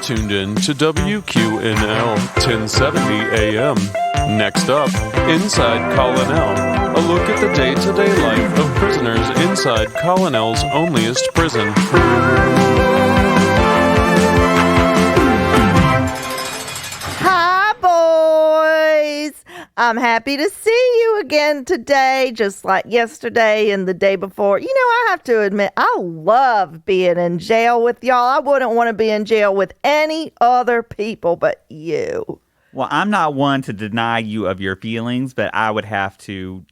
tuned in to WQNL 1070 AM. Next up, Inside Colonel, a look at the day-to-day life of prisoners inside Colonel's onlyest prison. Hi, boys. I'm happy to see you again today, just like yesterday and the day before. You know, I have to admit, I love being in jail with y'all. I wouldn't want to be in jail with any other people but you. Well, I'm not one to deny you of your feelings, but I would have to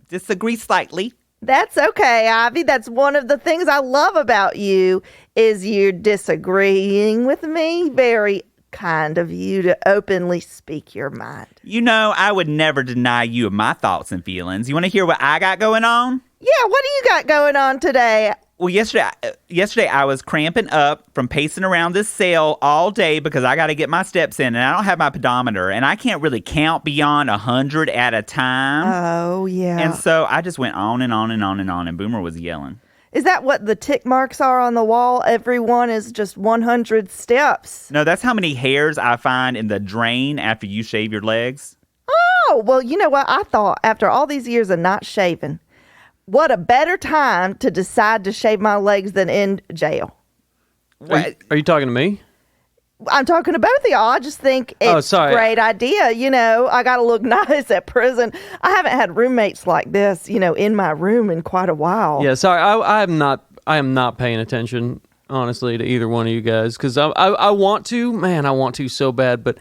disagree slightly. That's okay, Ivy. That's one of the things I love about you is you're disagreeing with me. Very kind of you to openly speak your mind. You know, I would never deny you of my thoughts and feelings. You want to hear what I got going on? Yeah, what do you got going on today? Well, yesterday I was cramping up from pacing around this cell all day because I got to get my steps in, and I don't have my pedometer, and I can't really count beyond 100 at a time. Oh, yeah. And so I just went on and on and on and on, and Boomer was yelling. Is that what the tick marks are on the wall? Everyone is just 100 steps. No, that's how many hairs I find in the drain after you shave your legs. Oh, well, you know what? I thought after all these years of not shaving, what a better time to decide to shave my legs than in jail. Are you talking to me? I'm talking to both of y'all. I just think it's a great idea. You know, I got to look nice at prison. I haven't had roommates like this, you know, in my room in quite a while. Yeah, sorry. I am not paying attention, honestly, to either one of you guys because I want to. Man, I want to so bad, but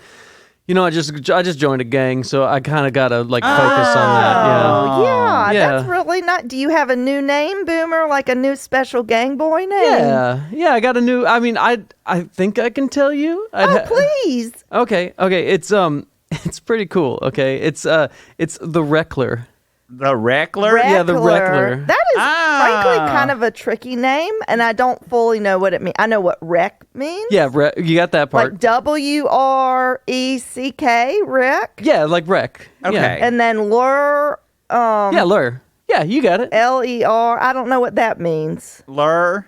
you know, I just joined a gang, so I kind of gotta focus on that. Oh, yeah, that's really not. Do you have a new name, Boomer? Like a new special gang boy name? Yeah, I got a new. I mean, I think I can tell you. Please. Okay. It's pretty cool. Okay, it's the Reckler. The Reckler? Yeah, the Reckler. That is frankly kind of a tricky name, and I don't fully know what it means. I know what wreck means. Yeah, you got that part. Like W-R-E-C-K, wreck? Yeah, like wreck. Okay. Yeah. And then lure. Lure. Yeah, you got it. L-E-R. I don't know what that means. Lure?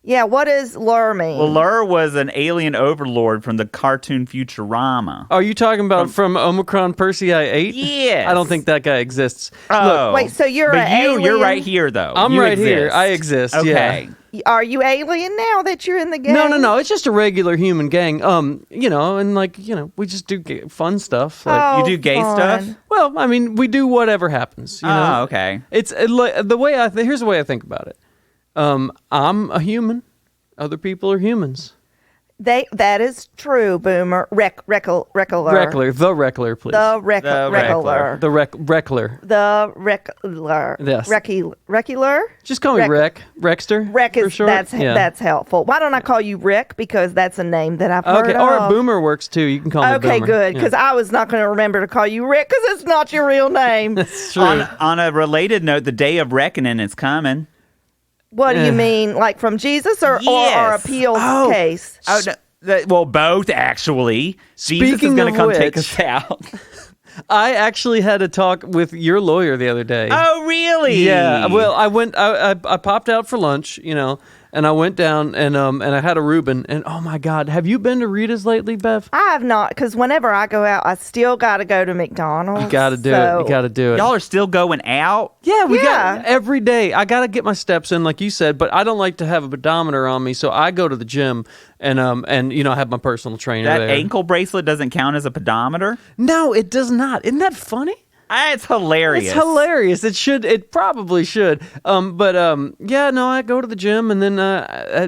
Yeah, what does lure mean? Well, Lure was an alien overlord from the cartoon Futurama. Are you talking about from Omicron Persei 8? Yes. I don't think that guy exists. Oh. Look, wait, so you're an alien? You're right here, though. I'm you right exist. here. I exist, okay. yeah. Are you alien now that you're in the gang? No. It's just a regular human gang. You know, and we just do fun stuff. Like, you do gay stuff? well, I mean, we do whatever happens. You know? Okay. It's the way here's the way I think about it. I'm a human. Other people are humans. That is true, Boomer. Reckler. The Reckler, please. The Reckler. The Reckler. The Reckler. Yes. Reckler? Just call me Rexter. Reck is, for short. that's helpful. Why don't I call you Rick? Because that's a name that I've heard of. Or Boomer works too. You can call me Boomer. Okay, good. Because I was not going to remember to call you Rick because it's not your real name. That's true. On a related note, the day of reckoning is coming. What do you mean? Like from Jesus or our appeals case? Oh, no, well, both, actually. Jesus is going to come take us out. I actually had a talk with your lawyer the other day. Oh, really? Yeah. Well, I popped out for lunch, you know, and I went down and I had a Reuben. And oh my God, have you been to Rita's lately, Bev? I have not, because whenever I go out, I still got to go to McDonald's. You got to do it. You got to do it. Y'all are still going out? Yeah, we got every day. I got to get my steps in, like you said, but I don't like to have a pedometer on me, so I go to the gym and you know, have my personal trainer That there. ankle bracelet doesn't count as a pedometer? No, it does not. Isn't that funny? It's hilarious. It's hilarious. It probably should. Yeah, no, I go to the gym, and then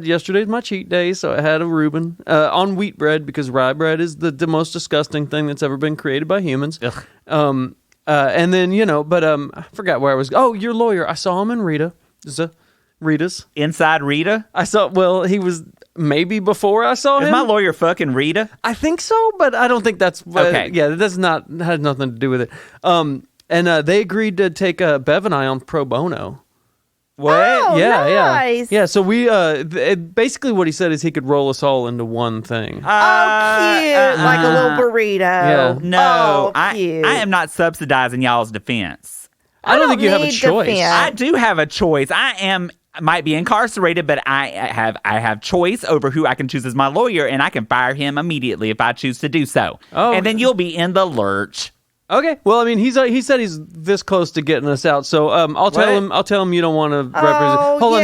yesterday's my cheat day, so I had a Reuben on wheat bread because rye bread is the most disgusting thing that's ever been created by humans. Ugh. And then, you know, I forgot where I was. Oh, your lawyer. I saw him in Rita's. Inside Rita? He was maybe before I saw him. Is my lawyer fucking Rita? I think so, but I don't think that's... okay. Yeah, that had nothing to do with it. And they agreed to take Bev and I on pro bono. What? Oh, Yeah. Yeah, so we... basically what he said is he could roll us all into one thing. Oh, cute. Like a little burrito. Yeah. No, cute. I am not subsidizing y'all's defense. I don't think you have a need choice. defense. I do have a choice. I might be incarcerated, but I have choice over who I can choose as my lawyer, and I can fire him immediately if I choose to do so. Oh. And then you'll be in the lurch. Okay. Well, I mean, he said he's this close to getting us out. So I'll tell him you don't want to represent. Hold on.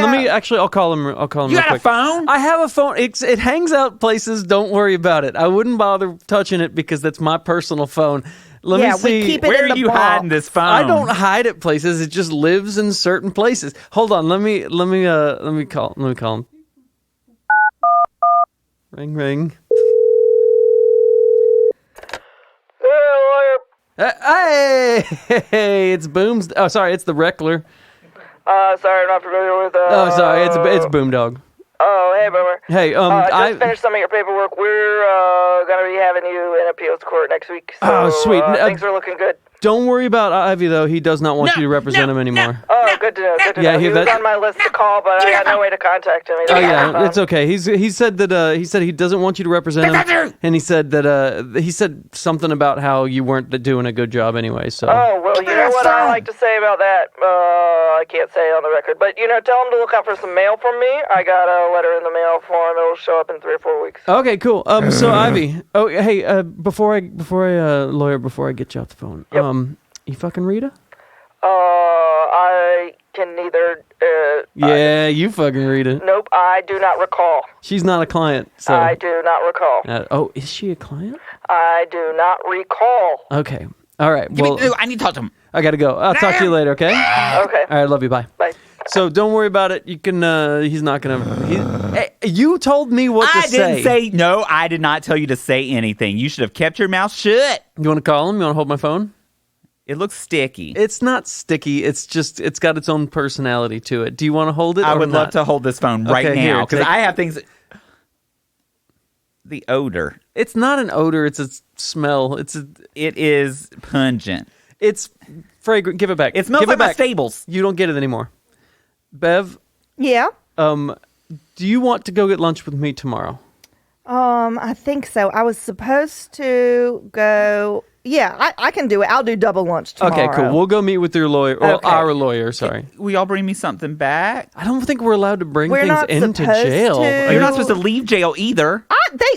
I'll call him. I'll call him. You real got quick. a phone? I have a phone. It hangs out places. Don't worry about it. I wouldn't bother touching it because that's my personal phone. Let me see. We keep it Where in are the you box. hiding this phone? I don't hide it places. It just lives in certain places. Hold on. Let me call him. Ring ring. Hey, it's Booms. Oh, sorry, it's the Reckler. Sorry, I'm not familiar with. Oh, sorry, it's Boomdog. Oh, hey, Boomer. Hey, I just finished some of your paperwork. We're gonna be having you in appeals court next week. So, sweet. Things are looking good. Don't worry about Ivy though. He does not want you to represent him anymore. Oh, good to know. Good to know. He was on my list to call, but I got no way to contact him. Oh yeah, it's okay. He said that he doesn't want you to represent him, and he said that he said something about how you weren't doing a good job anyway. So. Oh well, you know what I like to say about that. I can't say on the record, but tell him to look out for some mail from me. I got a letter in the mail for him. It'll show up in 3 or 4 weeks. Okay, cool. So Ivy. Oh, hey. Before I get you off the phone. Yep. You fucking Rita? I can neither. Yeah, you fucking Rita. Nope, I do not recall. She's not a client, so. I do not recall. Is she a client? I do not recall. Okay. All right. Well, I need to talk to him. I gotta go. I'll talk to you later. Okay. Okay. All right. Love you. Bye. Bye. So don't worry about it. You can. He's not gonna. Hey, you told me what to say. I didn't say no. I did not tell you to say anything. You should have kept your mouth shut. You want to call him? You want to hold my phone? It looks sticky. It's not sticky. It's just it's got its own personality to it. Do you want to hold it? I or would not? love to hold this phone right Okay, now here, because take- I have things. The odor. It's not an odor. It's a smell. It is pungent. It's fragrant. Give it back. It smells Give like it my back. stables. You don't get it anymore. Bev, Yeah. do you want to go get lunch with me tomorrow? I think so. I was supposed to go. Yeah, I can do it. I'll do double lunch tomorrow. Okay, cool. We'll go meet with your lawyer, or Okay. our lawyer. Sorry. Will y'all bring me something back? I don't think we're allowed to bring We're things not into supposed jail. to. You're not supposed to leave jail either.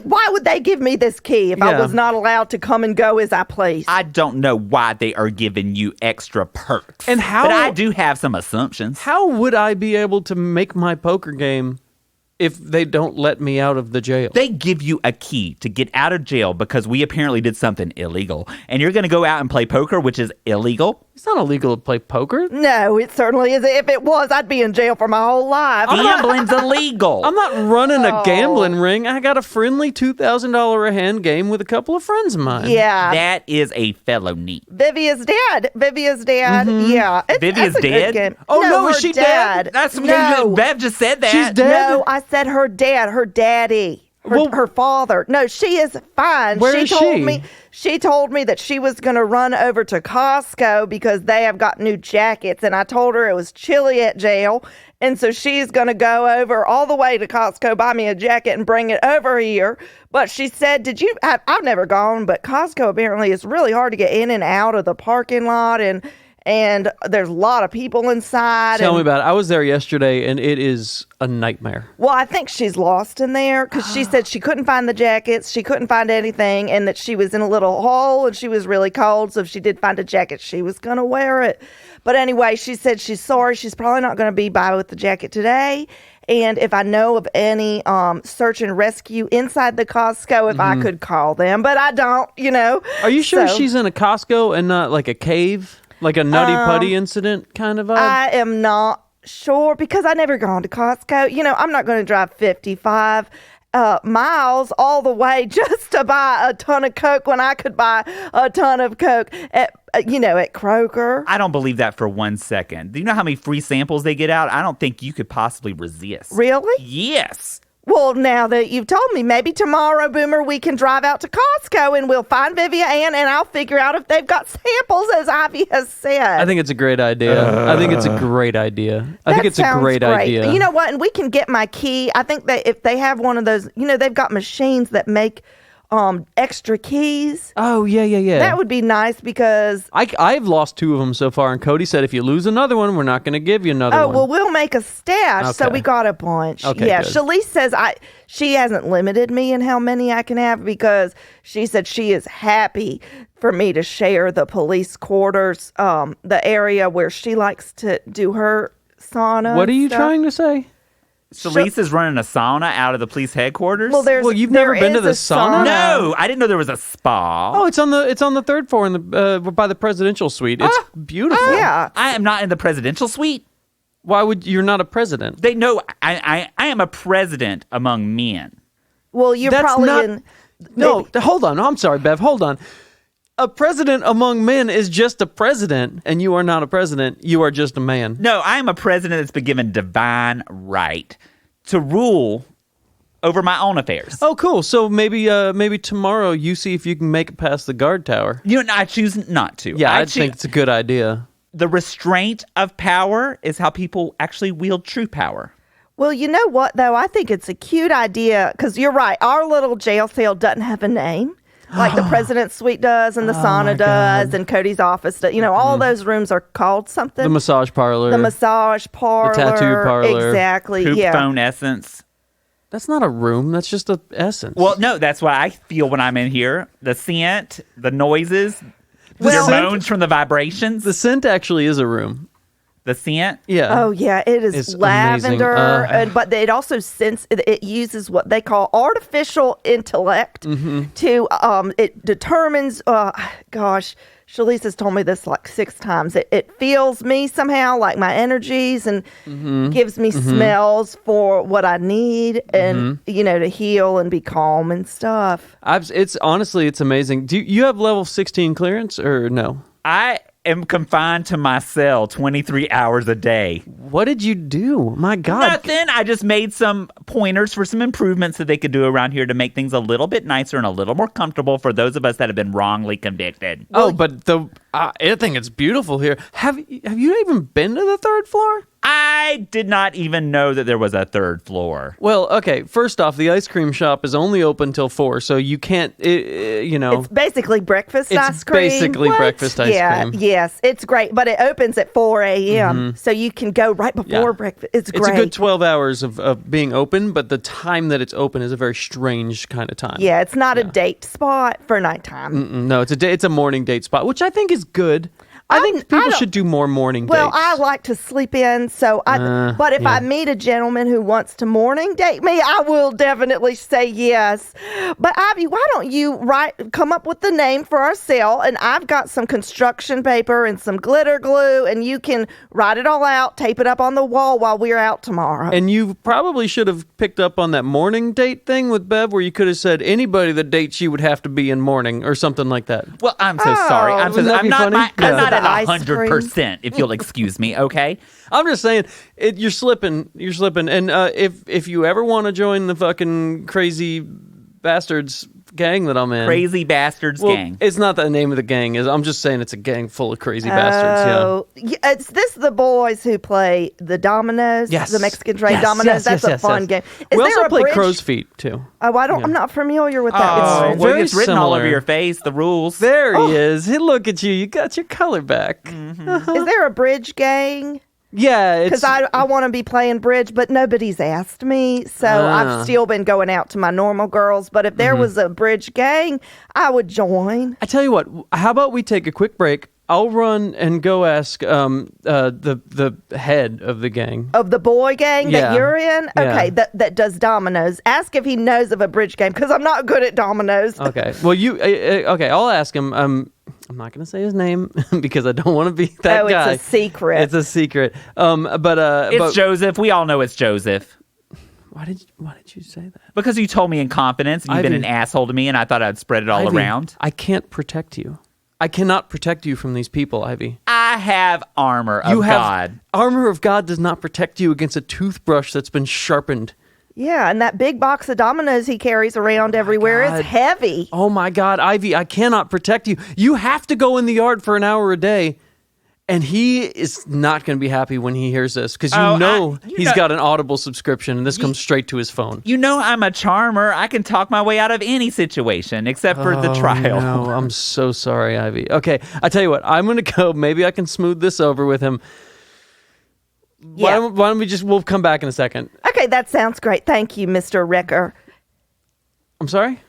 Why would they give me this key if I Yeah. was not allowed to come and go as I please? I don't know why they are giving you extra perks. And how- But I do have some assumptions. How would I be able to make my poker game if they don't let me out of the jail? They give you a key to get out of jail because we apparently did something illegal. And you're going to go out and play poker, which is illegal. It's not illegal to play poker. No, it certainly is. If it was, I'd be in jail for my whole life. Gambling's illegal. I'm not running a Oh. gambling ring. I got a friendly $2,000 a hand game with a couple of friends of mine. Yeah. That is a felony. Vivia's dad. Yeah. Vivia's that's a good dead? game. Oh, no, is her she dead? That's no. Bev just said that. She's dead? No, I said her dad, her daddy. Her father. No, she is fine. Where is she? She told me that she was going to run over to Costco because they have got new jackets. And I told her it was chilly at jail. And so she's going to go over all the way to Costco, buy me a jacket and bring it over here. But she said, I've never gone, but Costco apparently is really hard to get in and out of the parking lot. And there's a lot of people inside. Tell me about it. I was there yesterday, and it is a nightmare. Well, I think she's lost in there because she said she couldn't find the jackets. She couldn't find anything, and that she was in a little hole and she was really cold. So if she did find a jacket, she was going to wear it. But anyway, she said she's sorry. She's probably not going to be by with the jacket today. And if I know of any search and rescue inside the Costco, if I could call them, but I don't, Are you sure So, she's in a Costco and not like a cave? Like a nutty putty incident kind of vibe? I am not sure because I never gone to Costco. I'm not going to drive 55 miles all the way just to buy a ton of Coke when I could buy a ton of Coke at Kroger. I don't believe that for 1 second. Do you know how many free samples they get out? I don't think you could possibly resist. Really? Yes. Well, now that you've told me, maybe tomorrow, Boomer, we can drive out to Costco and we'll find Vivian and I'll figure out if they've got samples, as Ivy has said. I think it's a great idea. I think it's a great idea. I think it's a great idea. You know what? And we can get my key. I think that if they have one of those, they've got machines that make extra keys. Oh, yeah. That would be nice because... I've lost 2 of them so far, and Cody said if you lose another one, we're not going to give you another one. Oh, well, we'll make a stash, so Okay. we got a bunch. Okay, yeah, good. Shalise says she hasn't limited me in how many I can have because she said she is happy for me to share the police quarters, the area where she likes to do her sauna. What are you stuff. trying to say? Celeste is running a sauna out of the police headquarters? Well, You've never been to the sauna? No, I didn't know there was a spa. Oh, it's on the 3rd floor by the presidential suite. It's beautiful. Yeah. I am not in the presidential suite. Why would you're not a president? They know I am a president among men. Well, you're That's probably not- in... No, hold on. I'm sorry, Bev. Hold on. A president among men is just a president, and you are not a president. You are just a man. No, I am a president that's been given divine right to rule over my own affairs. Oh, cool. So maybe tomorrow you see if you can make it past the guard tower. You know, I choose not to. Yeah, I think it's a good idea. The restraint of power is how people actually wield true power. Well, you know what, though? I think it's a cute idea because you're right. Our little jail cell doesn't have a name. Like the president's suite does and the sauna does and Cody's office does. You know, all those rooms are called something. The massage parlor. The massage parlor. tattoo parlor. Exactly. Poop yeah. phone essence. That's not a room. That's just an essence. Well, no, that's what I feel when I'm in here. The scent, the noises, Well- your moans from the vibrations. the scent actually is a room. The scent. Yeah. Oh yeah, it is It's lavender, amazing. but it also it uses what they call artificial intellect to it determines. Gosh, Shalise has told me this like 6 times. It feels me somehow, like my energies, and gives me smells for what I need, and to heal and be calm and stuff. It's honestly, it's amazing. Do you have level 16 clearance or no? I am confined to my cell 23 hours a day. What did you do? My God. Nothing. I just made some pointers for some improvements that they could do around here to make things a little bit nicer and a little more comfortable for those of us that have been wrongly convicted. Oh, but I think it's beautiful here. Have you even been to the 3rd floor? I did not even know that there was a 3rd floor. Well, okay. First off, the ice cream shop is only open till 4, so you can't. It's basically breakfast It's ice cream. basically breakfast ice cream. Yes, it's great, but it opens at 4 a.m. So you can go right before breakfast. It's great. It's a good 12 hours of being open, but the time that it's open is a very strange kind of time. Yeah, it's not a date spot for nighttime. No, it's a morning date spot, which I think is good. I think people should do more morning Well, dates. I like to sleep in, so but if I meet a gentleman who wants to morning date me, I will definitely say yes. But Ivy, why don't you come up with the name for our cell, and I've got some construction paper and some glitter glue, and you can write it all out, tape it up on the wall while we're out tomorrow. And you probably should have picked up on that morning date thing with Bev, where you could have said anybody that dates you would have to be in morning or something like that. Well, I'm so sorry. I'm Wouldn't that I'm be not. funny? I'm Yeah. not The at ice 100%. If you'll excuse me, okay. I'm just saying, you're slipping. You're slipping. And if you ever want to join the fucking crazy bastards gang that I'm in, Crazy bastards well, gang. it's not the name of the gang. I'm just saying it's a gang full of crazy bastards. Yeah. Oh, yeah, it's the boys who play the dominoes, Yes. the Mexican train Yes, dominoes. yes, That's yes, a yes, fun yes. game. Is We there also a play bridge? crow's feet too. Oh, I'm not familiar with that. Oh, one. well, very it's written all over similar. your face. The rules. There he is. Hey, look at you. You got your color back. Is there a bridge gang? Yeah, it's Because I want to be playing bridge, but nobody's asked me. So I've still been going out to my normal girls. But if there was a bridge gang, I would join. I tell you what. How about we take a quick break? I'll run and go ask the head of the gang. Of the boy gang Yeah. that you're in? Okay, Yeah. that does dominoes. Ask if he knows of a bridge game, because I'm not good at dominoes. Okay. Well, okay. I'll ask him. I'm not going to say his name because I don't want to be that guy. It's a secret. It's a secret. It's Joseph. We all know it's Joseph. Why did you say that? Because you told me in confidence and you've been Ivy. an asshole to me, and I thought I'd spread it all Ivy, around. I can't protect you. I cannot protect you from these people, Ivy. I have armor of God. Armor of God does not protect you against a toothbrush that's been sharpened. Yeah, and that big box of dominoes he carries around everywhere God. is heavy. Oh my God, Ivy, I cannot protect you. You have to go in the yard for an hour a day. And he is not going to be happy when he hears this because he's got an Audible subscription and this comes straight to his phone. You know I'm a charmer. I can talk my way out of any situation except for the trial. No, I'm so sorry, Ivy. Okay, I tell you what, I'm going to go. Maybe I can smooth this over with him. Yeah. Why don't we'll come back in a second. Okay, that sounds great. Thank you, Mr. Wrecker. I'm sorry?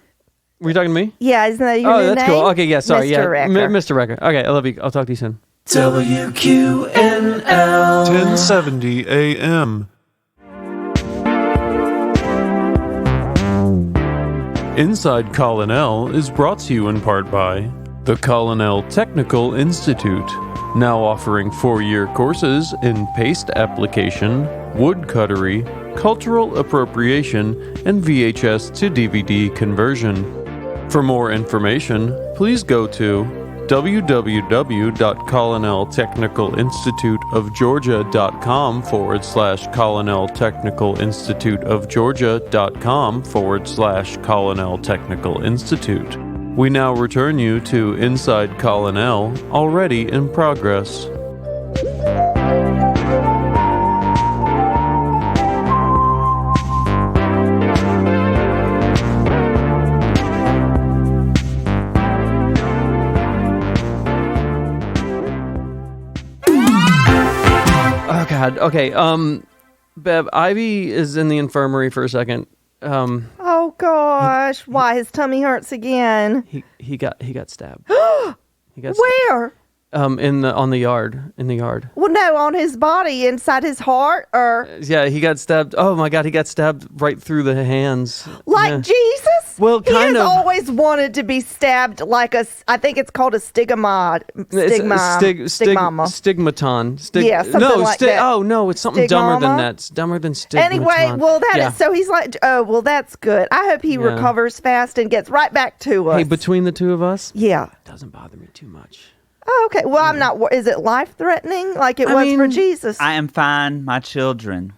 Were you talking to me? Yeah, isn't that your new name? Oh, that's cool. Okay, yeah, sorry. Mr. Wrecker. Mr. Wrecker. Okay, I love you. I'll talk to you soon. WQNL 1070 AM. Inside Colin L is brought to you in part by the Colin L Technical Institute, now offering 4-year courses in paste application, woodcuttery, cultural appropriation, and VHS to DVD conversion. For more information, please go to www.colinltechnicalinstituteofgeorgia.com/Colin Technical Institute/Colin Technical Institute. We now return you to Inside Colin L, already in progress. Oh God. Okay. Bev, Ivy is in the infirmary for a second. Oh gosh, why his tummy hurts again? He got stabbed. He got Where? in the yard. Well, no, on his body, inside his heart, or Yeah, he got stabbed. Oh my God, he got stabbed right through the hands. like Yeah. Jesus. Well, he kind has of. always wanted to be stabbed like I think it's called a stigma. Stigmaton. Yeah, something like that. Oh no, it's something dumber than Stigmama? that. It's dumber than stigmaton. Anyway, well, that is Yeah. so he's like, oh, well, that's good. I hope he Yeah. recovers fast and gets right back to us. Hey, between the two of us, yeah. doesn't bother me too much. Oh, okay. Well, I'm not. Is it life threatening like it I was for mean, Jesus? I am fine, my children.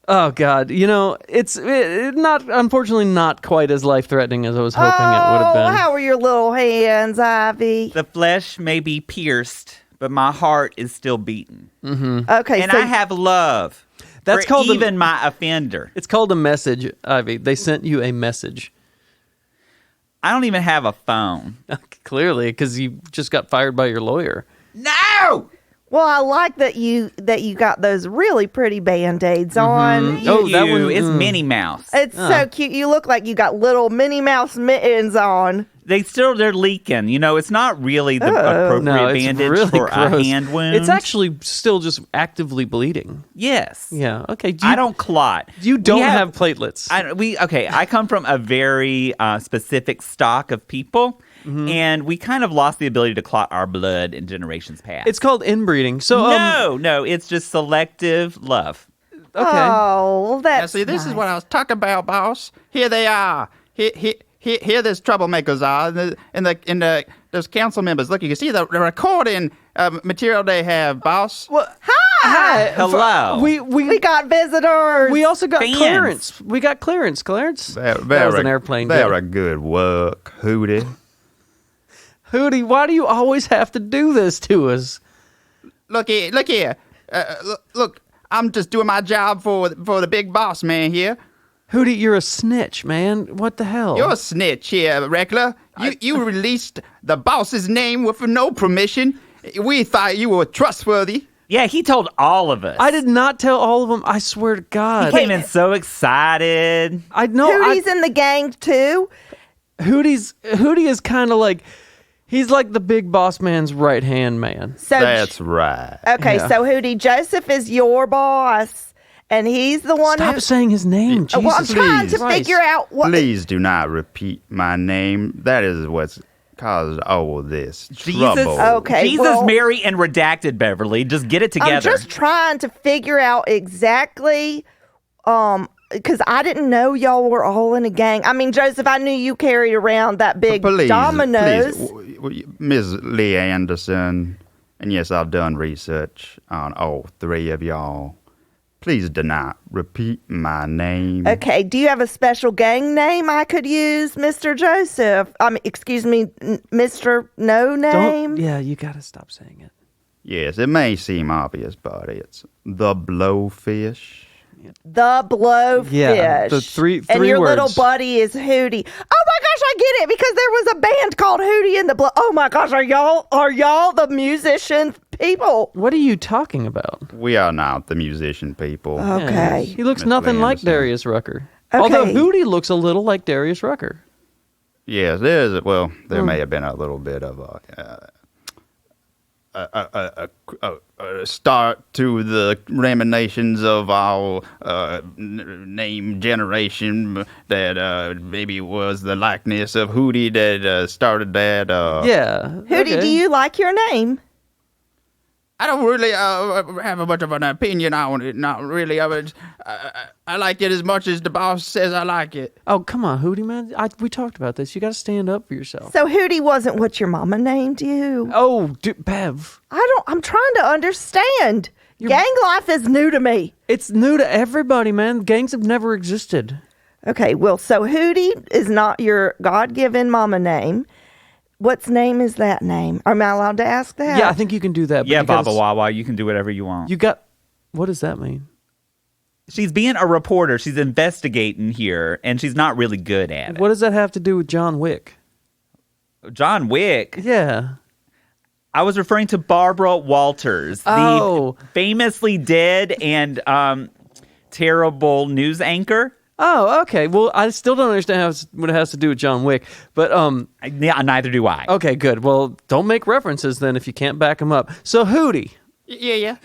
Oh God, it's not, unfortunately, not quite as life threatening as I was hoping it would have been. How are your little hands, Ivy? The flesh may be pierced, but my heart is still beating. Okay, And so I have love That's for called the- even my offender. It's called a message, Ivy. They sent you a message. I don't even have a phone. Clearly, because you just got fired by your lawyer. No! well, I like that you got those really pretty Band-Aids on. Oh, that one- It's Minnie Mouse. It's so cute. You look like you got little Minnie Mouse mittens on. They're leaking. It's not really the appropriate No, it's bandage really for a gross. hand wound. It's actually still just actively bleeding. yes. Yeah. Okay. I don't clot. You don't We have platelets. I come from a very specific stock of people, and we kind of lost the ability to clot our blood in generations past. It's called inbreeding. So no, it's just selective love. okay. Oh, well, Now, that's see, this is nice. what I was talking about, boss. Here they are. Here these troublemakers are. In those council members. Look, you can see the recording material they have, boss. Well, Hi. Hello. We got visitors. We also got Fans. clearance. We got clearance. Clarence. That was an airplane. Very good work, Hootie. Hootie, why do you always have to do this to us? Look here. Look, I'm just doing my job for the big boss man here. Hootie, you're a snitch, man. What the hell? You're a snitch here, Reckler. You released the boss's name with no permission. We thought you were trustworthy. Yeah, he told all of us. I did not tell all of them. I swear to God. He came in so excited. I know. Hootie's in the gang too. Hootie is kind of like, he's like the big boss man's right hand man. So right. okay. Yeah. So Hootie, Joseph is your boss, and he's the one Stop who. saying his name. Jesus. Well, I'm trying to Christ. figure out what. Please do not repeat my name. That is what's caused all this trouble. Okay, Jesus, well- Mary, and redacted Beverly. Just get it together. I'm just trying to figure out exactly, because I didn't know y'all were all in a gang. I mean, Joseph, I knew you carried around that big Dominoes. Ms. Lee Anderson, and yes, I've done research on all three of y'all. Please do not repeat my name. Okay, do you have a special gang name I could use, Mr. Joseph? Excuse me, Mr. No Name? Yeah, you got to stop saying it. Yes, it may seem obvious, but it's the blowfish. The blowfish. Yeah, the three And your words. little buddy is Hootie. Oh my gosh, I get it because there was a band called Hootie and the Blow. Oh my gosh, are y'all the musician people? What are you talking about? We are not the musician people. Okay. He looks Miss nothing like Anderson. Darius Rucker. Okay. Although Hootie looks a little like Darius Rucker. Yes, there may have been a little bit of a start to the reminiscence of our name generation that maybe was the likeness of Hootie that started that. Yeah. Hootie, okay. do you like your name? I don't really have much of an opinion on it. Not really. I like it as much as the boss says I like it. Oh, come on, Hootie, man. We talked about this. You got to stand up for yourself. So Hootie wasn't what your mama named you? Oh, Bev. I'm trying to understand. Gang life is new to me. It's new to everybody, man. Gangs have never existed. Okay, well, so Hootie is not your God-given mama name. What's name is that name? Am I allowed to ask that? Yeah, I think you can do that. Yeah, because Baba Wawa, you can do whatever you want. You got. What does that mean? She's being a reporter. She's investigating here, and she's not really good at it. What does that have to do with John Wick? John Wick. Yeah. I was referring to Barbara Walters, Oh. the famously dead and terrible news anchor. Oh, okay. Well, I still don't understand what it has to do with John Wick, but Yeah, neither do I. okay, good. Well, don't make references then if you can't back them up. So Hootie. Yeah.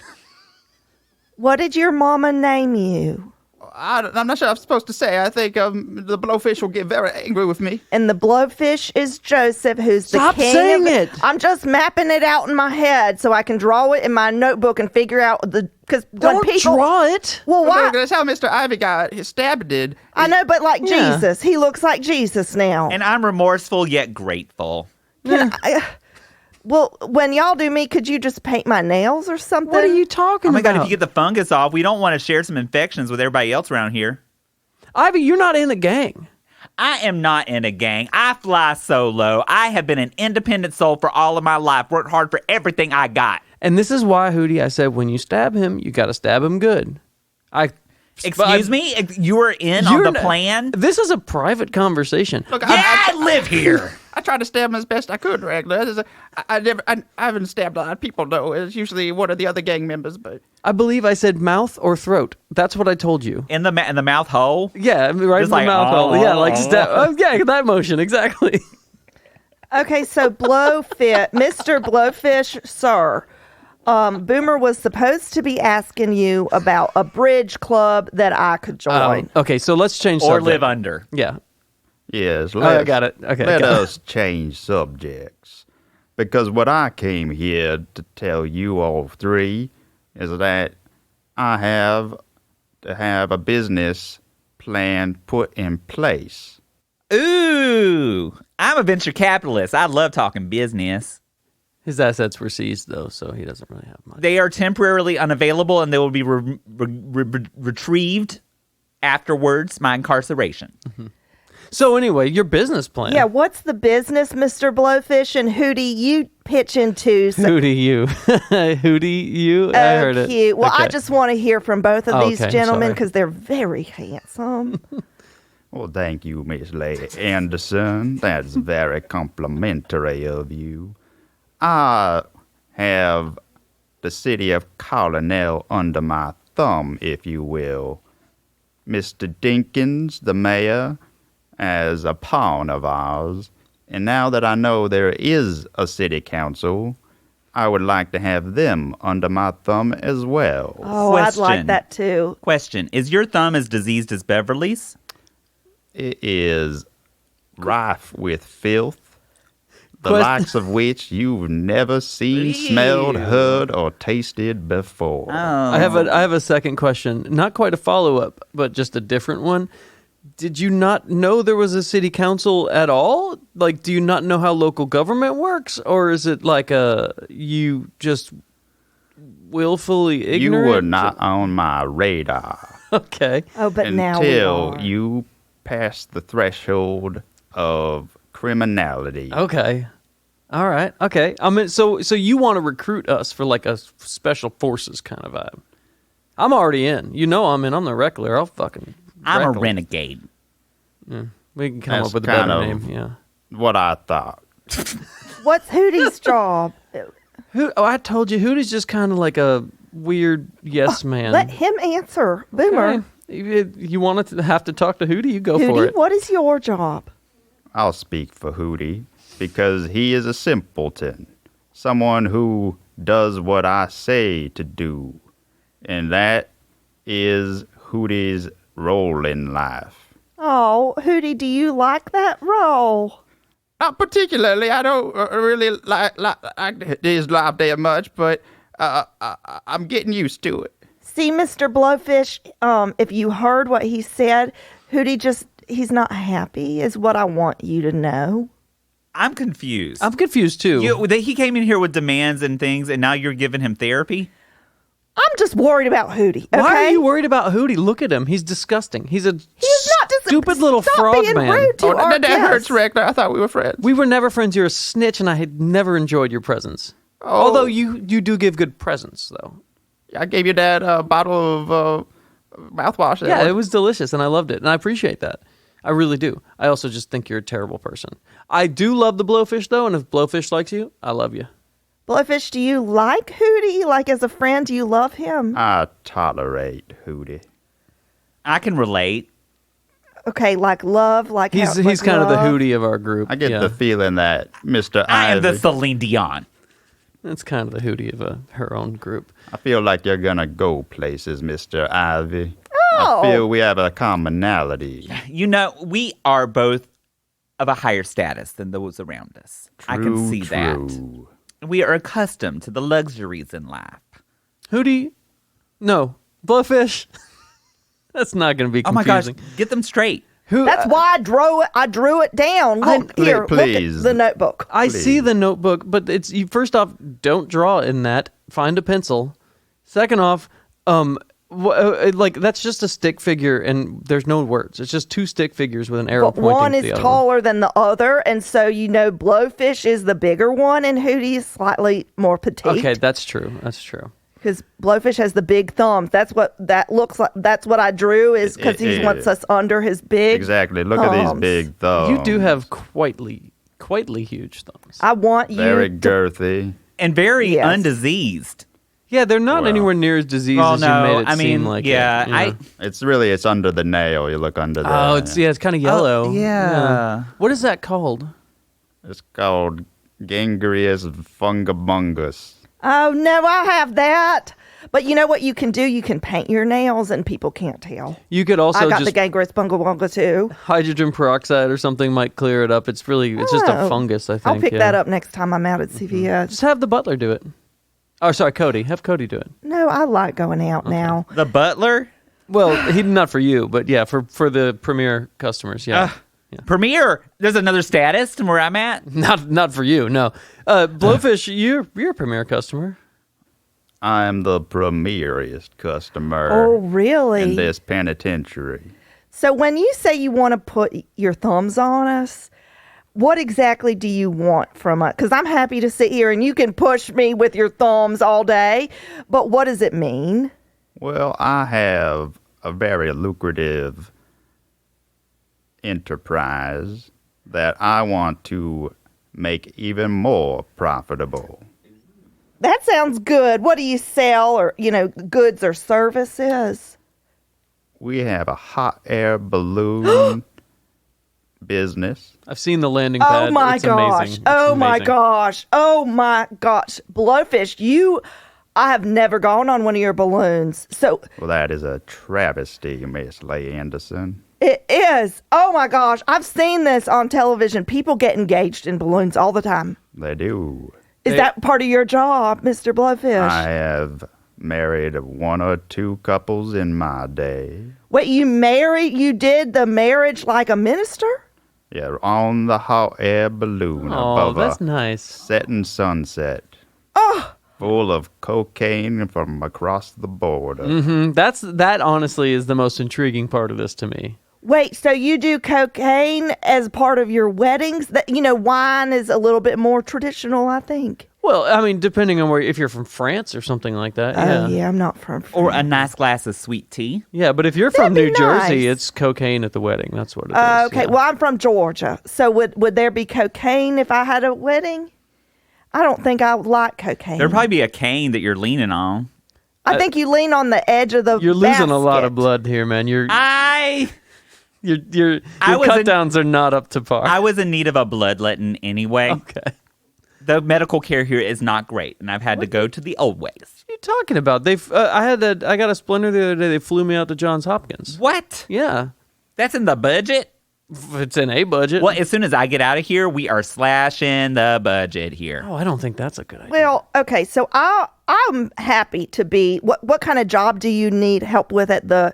What did your mama name you? I'm not sure I'm supposed to say. I think the blowfish will get very angry with me. And the blowfish is Joseph, who's the Stop king saying of it. I'm just mapping it out in my head so I can draw it in my notebook and figure out because when Don't people draw it. Well, why? That's how Mr. Ivy got stabbed. I know, but like Yeah. Jesus, he looks like Jesus now. And I'm remorseful yet grateful. Well, when y'all do me, could you just paint my nails or something? What are you talking Oh my about? God, if you get the fungus off, we don't want to share some infections with everybody else around here. Ivy, you're not in a gang. I am not in a gang. I fly solo. I have been an independent soul for all of my life, worked hard for everything I got. And this is why, Hootie, I said when you stab him, you got to stab him good. Excuse me? You were in on You're the plan? This is a private conversation. Look, Yeah, I live here. I tried to stab him as best I could, regular. I haven't stabbed a lot of people, though. It's usually one of the other gang members, but... I believe I said mouth or throat. That's what I told you. In the mouth hole? Yeah, right in Just the like, mouth hole. oh. Yeah, like stab. Oh, yeah, that motion, exactly. Okay, so Blowfish, Mr. Blowfish, sir. Boomer was supposed to be asking you about a bridge club that I could join. Okay, so let's change Or subject. live under? Yeah. Yes, I got it. Okay, let got it. us change subjects. Because what I came here to tell you all three is that I have to have a business plan put in place. Ooh, I'm a venture capitalist. I love talking business. His assets were seized, though, so he doesn't really have much. They are temporarily unavailable and they will be retrieved afterwards my incarceration. So anyway, your business plan. Yeah, what's the business, Mr. Blowfish? And Hootie, you pitch into... Hootie, you. Hootie, you. I heard it. Cute. Well, I Okay. just want to hear from both of these Okay, gentlemen sorry. because they're very handsome. Well, thank you, Miss Lady Anderson. That's very complimentary of you. I have the city of Colonel under my thumb, if you will. Mr. Dinkins, the mayor, as a pawn of ours. And now that I know there is a city council, I would like to have them under my thumb as well. Oh, I'd like Question. that too. Question, is your thumb as diseased as Beverly's? It is rife with filth, the Quest- likes of which you've never seen, smelled, heard, or tasted before. Oh. I have a second question. Not quite a follow-up, but just a different one. Did you not know there was a city council at all? Like, do you not know how local government works? Or is it like you just willfully You ignorant? were not on my radar Okay. Oh, but now we until are. you passed the threshold of criminality. Okay. All right. Okay. I mean, so you want to recruit us for like a special forces kind of vibe? I'm already in. You know I'm in. I'm the Reckler. I'll fucking. I'm a Reckle. renegade. We can come That's up with a kind better of- name. Yeah. What I thought. What's Hootie's job? I told you, Hootie's just kind of like a weird yes man. Let him answer. Boomer. Okay. You want to have to talk to Hootie? You go for Hootie, it. what is your job? I'll speak for Hootie because he is a simpleton. Someone who does what I say to do. And that is Hootie's role in life. Oh, Hootie, do you like that role? Not particularly. I don't really like his life that much, but I'm getting used to it. See, Mr. Blowfish, if you heard what he said, Hootie he's not happy is what I want you to know. I'm confused. I'm confused too. He came in here with demands and things, and now you're giving him therapy? I'm just worried about Hootie, okay? Why are you worried about Hootie? Look at him. He's disgusting. He's not stupid little Stop frog being man. rude to our that hurts, guests. Rector. I thought we were friends. We were never friends. You're a snitch, and I had never enjoyed your presence. Oh. Although you do give good presents, though. I gave your dad a bottle of mouthwash. Yeah, it was delicious, and I loved it, and I appreciate that. I really do. I also just think you're a terrible person. I do love the Blowfish, though, and if Blowfish likes you, I love you. Blowfish, do you like Hootie? Like as a friend, do you love him? I tolerate Hootie. I can relate. Okay, like love, like He's how, like kind of the love? Hootie of our group. I get yeah. the feeling that Mr. I am the Ivy, Celine Dion. That's kind of the Hootie of her own group. I feel like you're gonna go places, Mr. Ivy. Oh. I feel we have a commonality. You know, we are both of a higher status than those around us. I can see that. True. We are accustomed to the luxuries in life. Hootie? No. Blowfish? That's not going to be Oh my gosh, confusing. get them straight. That's why I drew it down. Look, here, look please. at the notebook. I see the notebook, but it's you. First off, don't draw in that. Find a pencil. Second off, like that's just a stick figure, and there's no words. It's just two stick figures with an arrow But pointing one to is the other. taller than the other, and so Blowfish is the bigger one, and Hootie is slightly more petite. Okay, that's true. That's true. Because Blowfish has the big thumbs. That's what that looks like. That's what I drew is because he wants us under his big. Exactly. Look at these thumbs. big thumbs. You do have quitely huge thumbs. I want you very to girthy. And very Yes. undiseased. Yeah, they're not Well. anywhere near as diseased Well, as you no, made it I mean, seem like. yeah, it, you know? It's under the nail. You look under there. Oh, it's kind of yellow. Oh, yeah. What is that called? It's called Gangrious Fungamounous. Oh no, I have that. But you know what you can do? You can paint your nails, and people can't tell. You could also I got just the Gangrious Fungamounous too. hydrogen peroxide or something might clear it up. It's just a Oh. fungus, I think. I'll pick yeah. that up next time I'm out at CVS. Just have the butler do it. Oh, sorry, Cody. Have Cody do it. No, I like going out now. The butler? Well, he not for you, but yeah, for the premier customers. Yeah, Premier? There's another status to where I'm at? not for you. No, Blowfish, you're a premier customer. I'm the premierest customer Oh, really? in this penitentiary. So when you say you want to put your thumbs on us, what exactly do you want from us? Because I'm happy to sit here and you can push me with your thumbs all day, but what does it mean? Well, I have a very lucrative enterprise that I want to make even more profitable. That sounds good. What do you sell or, goods or services? We have a hot air balloon business. I've seen the landing pad. Oh my It's gosh. amazing. Oh It's my amazing. gosh. Oh my gosh. Blowfish, I have never gone on one of your balloons. So Well, that is a travesty, Miss Leigh Anderson. it is. Oh my gosh. I've seen this on television. People get engaged in balloons all the time. They do. Is that part of your job, Mr. Blowfish? I have married one or two couples in my day. Wait, you did the marriage like a minister? Yeah, on the hot air balloon Oh, above that's a nice. setting sunset. Full of cocaine from across the border. That honestly is the most intriguing part of this to me. Wait, so you do cocaine as part of your weddings? Wine is a little bit more traditional, I think. Well, I mean, depending on if you're from France or something like that. Oh, yeah, I'm not from France. Or a nice glass of sweet tea. Yeah, but if you're from New That'd be Jersey, nice. it's cocaine at the wedding. That's what it is. Okay, yeah. well, I'm from Georgia. So would there be cocaine if I had a wedding? I don't think I would like cocaine. There'd probably be a cane that you're leaning on. I think you lean on the edge of the You're losing a lot of basket. blood here, man. Your I was cut in- downs are not up to par. was in need of a bloodletting anyway. Okay. The medical care here is not great, and I've had to go to the old ways. What are you talking about? I got a splinter the other day. They flew me out to Johns Hopkins. What? Yeah. That's in the budget? It's in a budget. Well, as soon as I get out of here, we are slashing the budget here. Oh, I don't think that's a good idea. Well, okay, so I'm happy to be. What kind of job do you need help with at the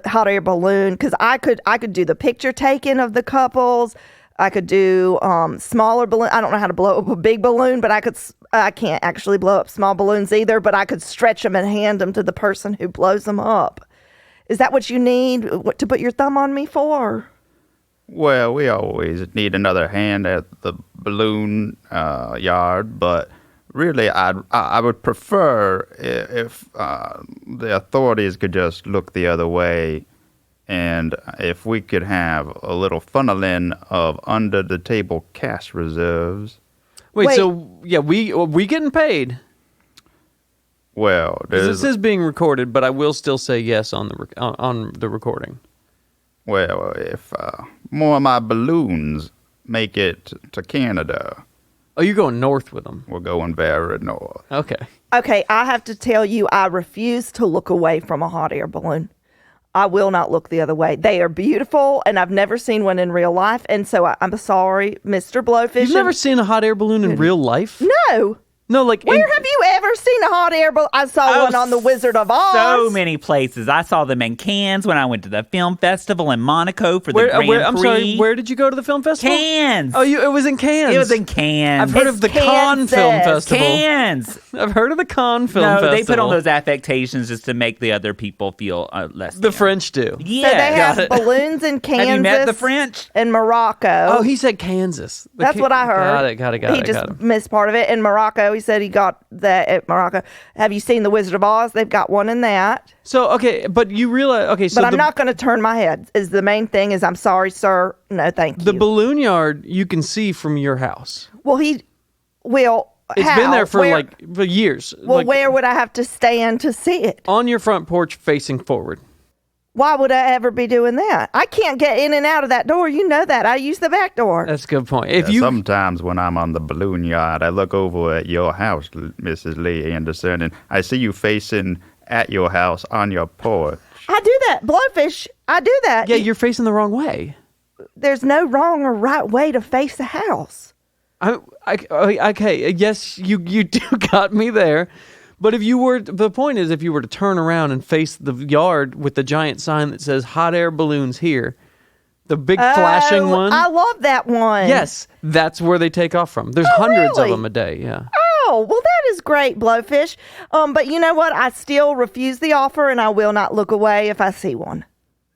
hot air balloon? Because I could do the picture taking of the couples. I could do smaller balloon. I don't know how to blow up a big balloon, but I can't actually blow up small balloons either. But I could stretch them and hand them to the person who blows them up. Is that what you need to put your thumb on me for? Well, we always need another hand at the balloon yard, but really, I would prefer if the authorities could just look the other way, and if we could have a little funneling of under-the-table cash reserves. Wait, so yeah, we getting paid? Well, 'Cause this is being recorded, but I will still say yes on the recording. Well, if more of my balloons make it to Canada, Oh, you're going north with them. we're going very north. Okay. Okay, I have to tell you, I refuse to look away from a hot air balloon. I will not look the other way. They are beautiful, and I've never seen one in real life. And so I'm sorry, Mr. Blowfish. You've never seen a hot air balloon in real life? No. No, like Where have you ever seen a hot air balloon? I saw one on the Wizard of Oz. So many places. I saw them in Cannes when I went to the film festival in Monaco for the Grand Prix. I'm sorry, where did you go to the film festival? Cannes. Oh, it was in Cannes. It was in Cannes. I've heard It's of the Cannes Film Kansas. Festival. Cannes. I've heard of the Cannes Film No, Festival. they put on those affectations just to make the other people feel less. The than. French do. Yeah. So they have Got it. balloons in Kansas. Have you met the French? And Morocco. Oh, he said Kansas. That's what I heard. Got it. He just missed part of it. In Morocco, he said he got that at Morocco. Have you seen The Wizard of Oz? They've got one in that. So, okay, but you realize, okay, so But I'm not going to turn my head. Is the main thing is I'm sorry, sir. No, thank you. the balloon yard you can see from your house. Well, he will. It's how? been there for Where- for years. Well, Like, where would I have to stand to see it? on your front porch facing forward. Why would I ever be doing that? I can't get in and out of that door. You know that. I use the back door. That's a good point. If Yeah, you sometimes when I'm on the balloon yard, I look over at your house, Mrs. Lee Anderson, and I see you facing at your house on your porch. I do that. Blowfish, I do that. yeah, you're facing the wrong way. There's no wrong or right way to face a house. Okay, yes, you do got me there. But the point is, if you were to turn around and face the yard with the giant sign that says "Hot Air Balloons Here," the big flashing Oh, one. I love that one. Yes, that's where they take off from. There's Oh, hundreds really? of them a day. Yeah. Oh, well, that is great, Blowfish. But you know what? I still refuse the offer, and I will not look away if I see one.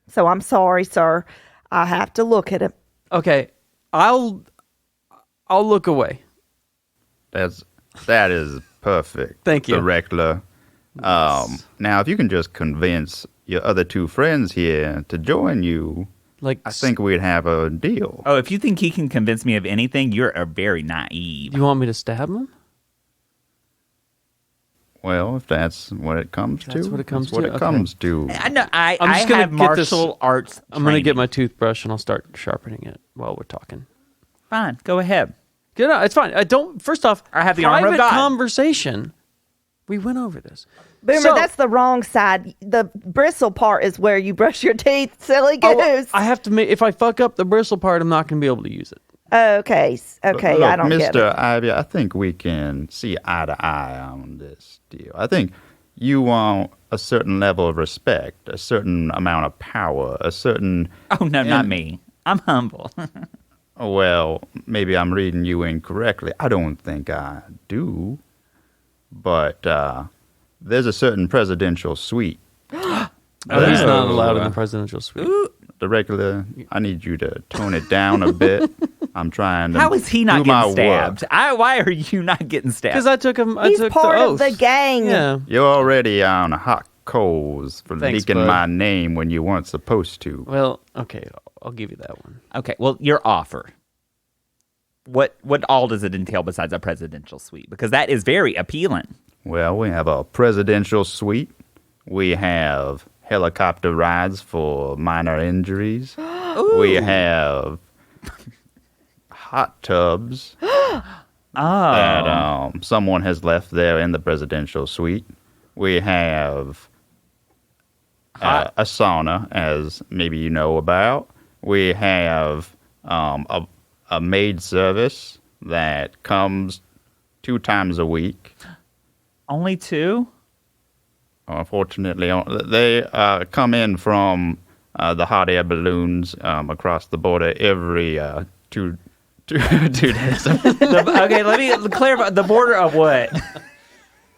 So I'm sorry, sir. I have to look at it. Okay, I'll look away. That is perfect. Thank you. Director. Now, if you can just convince your other two friends here to join you, Like, I think we'd have a deal. Oh, if you think he can convince me of anything, you're very naive. you want me to stab him? Well, if that's what it comes to. That's what it comes that's what to? it Okay. comes to. I know. I I'm just gonna have get this- martial arts. I'm gonna get training. my toothbrush and I'll start sharpening it while we're talking. Fine, go ahead. Get out. It's fine. I don't. First off, I have the armor of private God. conversation. We went over this. Boomer, So- that's the wrong side. The bristle part is where you brush your teeth, silly Oh, goose. I have to make. If I fuck up the bristle part, I'm not gonna be able to use it. Okay, okay, Look, I don't get it. Mr. Ivy, I think we can see eye to eye on this deal. I think you want a certain level of respect, a certain amount of power, a certain... Oh no, not me. I'm humble. Well, maybe I'm reading you incorrectly. I don't think I do. But there's a certain presidential suite. Oh, he's not allowed in the presidential suite. the regular. I need you to tone it down a bit. I'm trying to. How is he not do my getting stabbed? work. Why are you not getting stabbed? Because I took him. I He's took part the of oath. the gang. Yeah. You're already on hot coals for Thanks, leaking bud. my name when you weren't supposed to. Well, okay, I'll give you that one. Okay, well, your offer. What all does it entail besides a presidential suite? Because that is very appealing. Well, we have a presidential suite. We have helicopter rides for minor injuries. We have hot tubs that someone has left there in the presidential suite. We have a sauna, as maybe you know about. We have a maid service that comes 2 times a week. Only 2? Unfortunately, they come in from the hot air balloons across the border every 2 days. Okay, let me clarify. The border of what?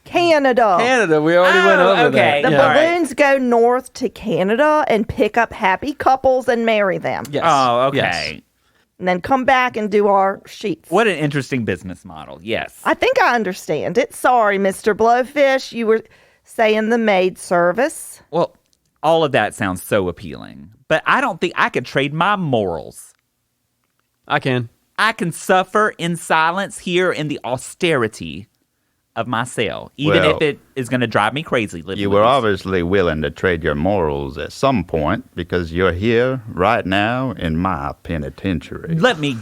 Canada. Canada, we already went over okay. that. The Yeah. All right. balloons go north to Canada and pick up happy couples and marry them. Yes. Oh, okay. Yes. And then come back and do our sheets. What an interesting business model. Yes. I think I understand it. Sorry, Mr. Blowfish. You were saying the maid service. Well, all of that sounds so appealing, but I don't think I could trade my morals. I can. I can suffer in silence here in the austerity of my cell, even Well, if it is going to drive me crazy. living You with were these- obviously willing to trade your morals at some point because you're here right now in my penitentiary. Let me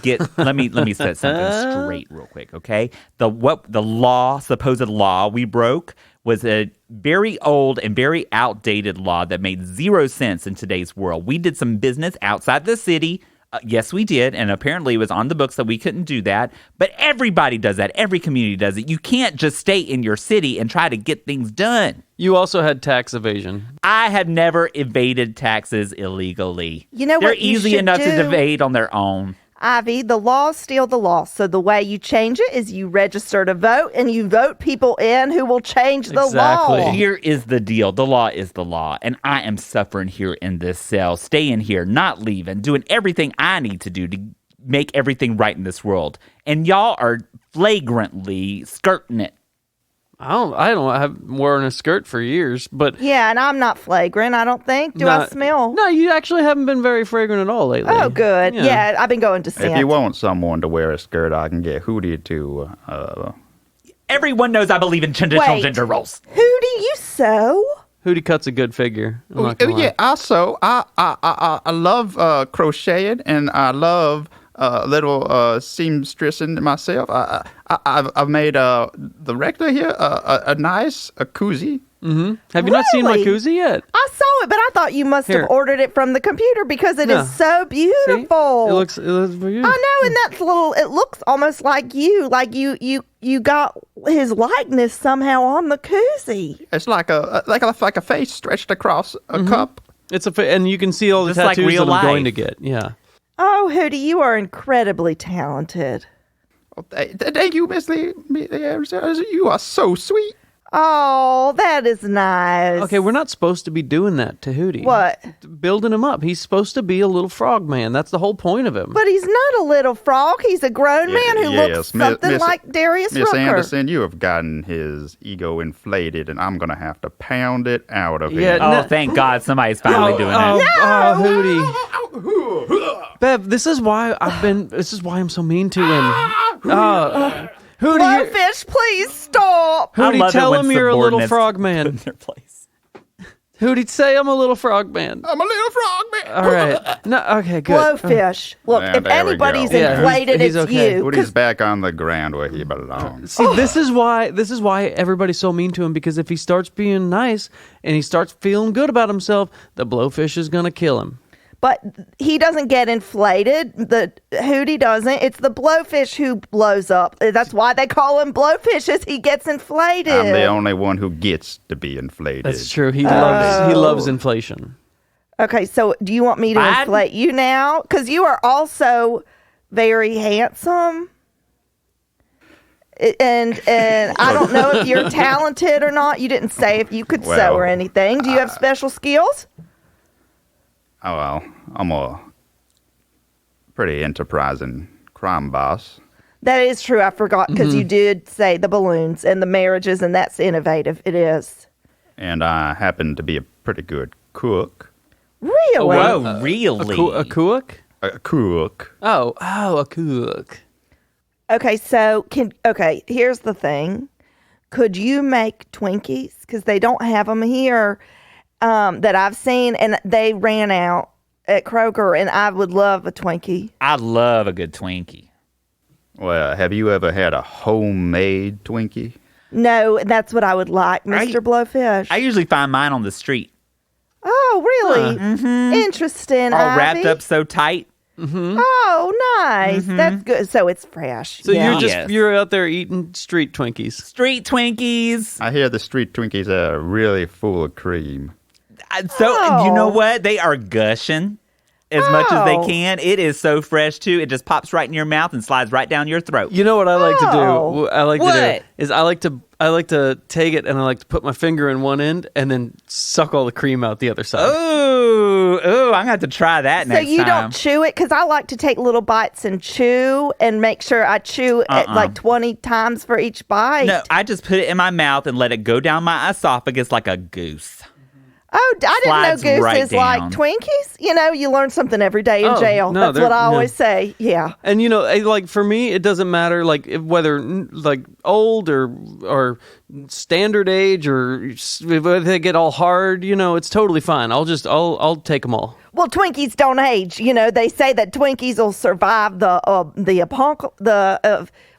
set something straight real quick, okay? The supposed law we broke was a very old and very outdated law that made 0 sense in today's world. We did some business outside the city. Yes, we did, and apparently it was on the books that we couldn't do that. But everybody does that. Every community does it. You can't just stay in your city and try to get things done. You also had tax evasion. I have never evaded taxes illegally. You know They're what you easy should enough to do? evade on their own. Ivy, the law's still the law. So the way you change it is you register to vote and you vote people in who will change the Exactly. law. Here is the deal. The law is the law, and I am suffering here in this cell, staying here, not leaving, doing everything I need to do to make everything right in this world. And y'all are flagrantly skirting it. I have worn a skirt for years, but Yeah, and I'm not flagrant, I don't think. Do I Not- smell? No, you actually haven't been very fragrant at all lately. Oh, good. Yeah, I've been going to scent. If you want someone to wear a skirt, I can get Hootie to. Everyone knows I believe in traditional Wait. gender roles. Who do you sew? Hootie cuts a good figure. I'm not gonna lie. Yeah. Also, I love crocheting and I love little seamstressing myself. I've made the rector here a nice koozie. Have you not seen my Really? koozie yet? I saw it, but I thought you must Here. have ordered it from the computer because it No. is so See? beautiful. It looks beautiful. I know, and that's little. It looks almost like you got his likeness somehow on the koozie. It's like a face stretched across a cup. It's and you can see all the Just like tattoos real that I'm going to life. get. Yeah. Oh, Hootie, you are incredibly talented. Oh, thank you, Miss Lee. You are so sweet. Oh, that is nice. Okay, we're not supposed to be doing that to Hootie. What? Building him up. He's supposed to be a little frog man. That's the whole point of him. But he's not a little frog. He's a grown man who looks something like Darius Miss Rucker. Anderson, you have gotten his ego inflated, and I'm gonna have to pound it out of Yeah, him. Oh, No. thank God somebody's finally doing oh, it. Hootie. Bev, this is why I'm so mean to him. Hootie, Blowfish, please stop. I Hootie, love it tell when him you're a little subordinates frog put man. in their place. Hootie, say I'm a little frog man. I'm a little frog man. All right. No, okay, good. Blowfish. Look, Yeah, if there we anybody's go. Yeah, inflated, he's it's okay. you. Woody's back on the ground where he belongs. See, this is why everybody's so mean to him, because if he starts being nice and he starts feeling good about himself, the blowfish is gonna kill him. But he doesn't get inflated. The Hootie doesn't. It's the blowfish who blows up. That's why they call him blowfish, as he gets inflated. I'm the only one who gets to be inflated. That's true. He loves inflation. Okay, so do you want me to Biden? inflate you now? Because you are also very handsome. And I don't know if you're talented or not. You didn't say if you could sew Well, or anything. Do you have special skills? Oh, well, I'm a pretty enterprising crime boss. That is true. I forgot because you did say the balloons and the marriages, and that's innovative. It is. And I happen to be a pretty good cook. Really? Whoa, really? A cook? A cook. Oh, a cook. Okay, so here's the thing. Could you make Twinkies? Because they don't have them here that I've seen, and they ran out at Kroger, and I would love a Twinkie. I love a good Twinkie. Well, have you ever had a homemade Twinkie? No, that's what I would like, Mr. Blowfish. I usually find mine on the street. Oh, really? Interesting. All Ivy. wrapped up so tight. Oh, nice. That's good. So it's fresh. So yeah. you're out there eating street Twinkies. Street Twinkies. I hear the street Twinkies are really full of cream. So, you know Oh. what? They are gushing as much as they Oh. can. It is so fresh, too. It just pops right in your mouth and slides right down your throat. You know what I like to do? Oh. What I like to What? do is I like to take it and I like to put my finger in one end and then suck all the cream out the other side. Ooh, I'm going to have to try that So next you time. don't chew it? Because I like to take little bites and chew and make sure I chew it like 20 times for each bite. No, I just put it in my mouth and let it go down my esophagus like a goose. Oh, I Slides didn't know right gooses like down. Twinkies. You know, you learn something every day in Oh, jail. no, That's what I no. always say. Yeah. And like for me, it doesn't matter like whether like old or standard age or if they get all hard. It's totally fine. I'll take them all. Well, Twinkies don't age. You know, they say that Twinkies will survive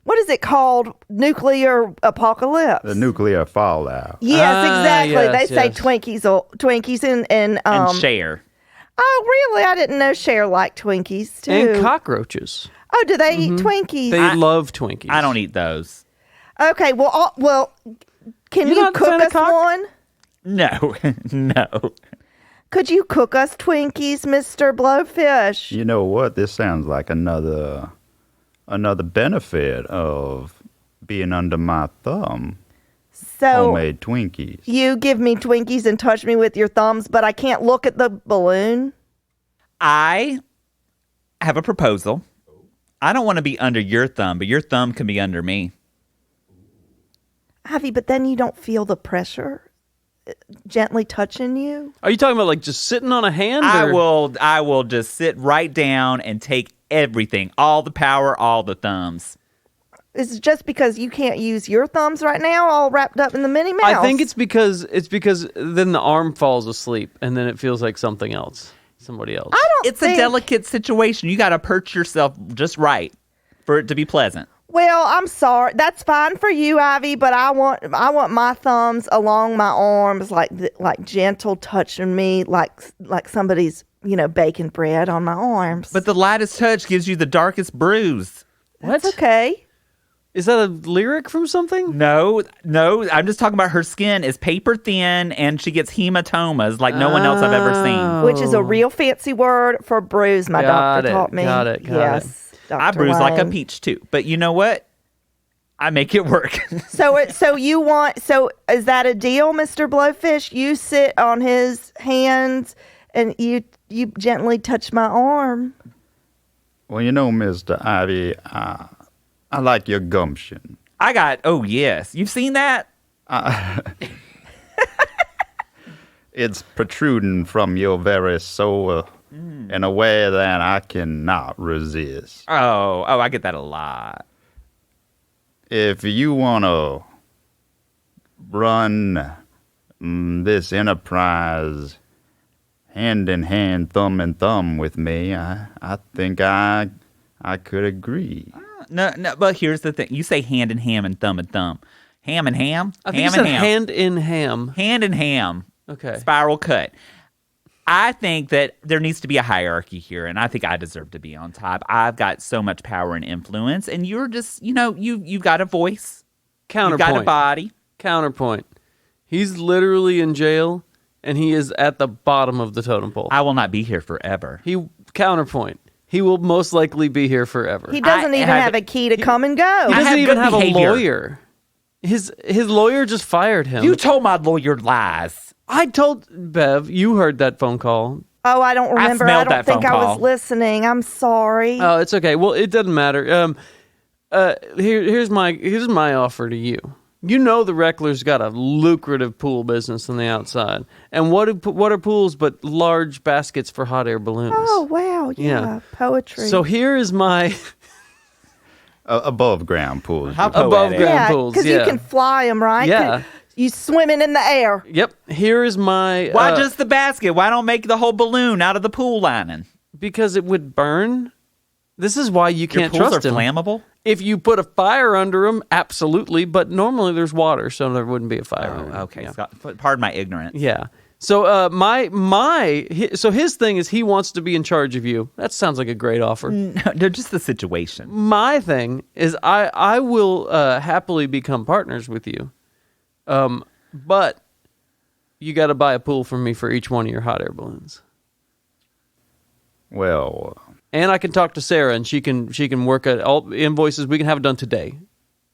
what is it called? Nuclear apocalypse. The nuclear fallout. Yes, exactly. yes, they say yes. Twinkies and And share. oh, really? I didn't know Cher liked Twinkies too. And cockroaches. Oh, do they eat Twinkies? They love Twinkies. I don't eat those. Okay, well, can You're you not a cook fan of us cock? one? No, no. Could you cook us Twinkies, Mr. Blowfish? You know what? This sounds like another benefit of being under my thumb. So Homemade Twinkies. you give me Twinkies and touch me with your thumbs, but I can't look at the balloon? I have a proposal. I don't want to be under your thumb, but your thumb can be under me. Ivy, but then you don't feel the pressure gently touching you? Are you talking about like just sitting on a hand? I will just sit right down and take everything, all the power, all the thumbs. Is it just because you can't use your thumbs right now, all wrapped up in the Minnie Mouse? I think it's because then the arm falls asleep and then it feels like something else, somebody else. I don't It's think, a delicate situation. You got to perch yourself just right for it to be pleasant. Well, I'm sorry. That's fine for you, Ivy, but I want my thumbs along my arms, like gentle touching me, like somebody's baking bread on my arms. But the lightest touch gives you the darkest bruise. That's okay. Is that a lyric from something? No, I'm just talking about her skin is paper thin and she gets hematomas like no one else I've ever seen. Which is a real fancy word for bruise. My doctor taught me. Got it. Yes. I Dr. bruise like a Wayne. peach too. But you know what? I make it work. So is that a deal, Mr. Blowfish? You sit on his hands and you gently touch my arm. Well, Mr. Ivy, I like your gumption. oh yes. You've seen that? It's protruding from your very soul in a way that I cannot resist. Oh, I get that a lot. If you want to run this enterprise hand in hand, thumb in thumb with me, I think I could agree. No, but here's the thing. You say hand in ham and thumb and thumb. Ham and ham? I think ham you said and ham. hand in ham. Hand in ham. Okay. Spiral cut. I think that there needs to be a hierarchy here, and I think I deserve to be on top. I've got so much power and influence, and you're just, you've got a voice. Counterpoint. You've got a body. Counterpoint. He's literally in jail, and he is at the bottom of the totem pole. I will not be here forever. Counterpoint. He will most likely be here forever. He doesn't even have a key to come and go. He I doesn't have even good have behavior. a lawyer. His lawyer just fired him. You told my lawyer lies. I told Bev, you heard that phone call. Oh, I don't remember. I smelled don't that think phone I was call. listening. I'm sorry. Oh, it's okay. Well, it doesn't matter. Here's my offer to you. You know the Reckler's got a lucrative pool business on the outside, and what are pools but large baskets for hot air balloons? Oh, wow. Yeah. Yeah. Poetry. So here is my Above ground pools. How above poetic. ground yeah, pools. because Yeah, you can fly them, right? Yeah. You swimming in the air. Yep. Here is my Why just the basket? Why don't make the whole balloon out of the pool lining? because it would burn. This is why you Your can't pools trust are him. flammable? If you put a fire under them, absolutely. But normally there's water, so there wouldn't be a fire. under 'em. Oh, okay. Yeah. Scott, pardon my ignorance. Yeah. So so his thing is he wants to be in charge of you. That sounds like a great offer. No, just the situation. My thing is I will happily become partners with you. But you got to buy a pool from me for each one of your hot air balloons. Well, And I can talk to Sarah, and she can work at all invoices. We can have it done today.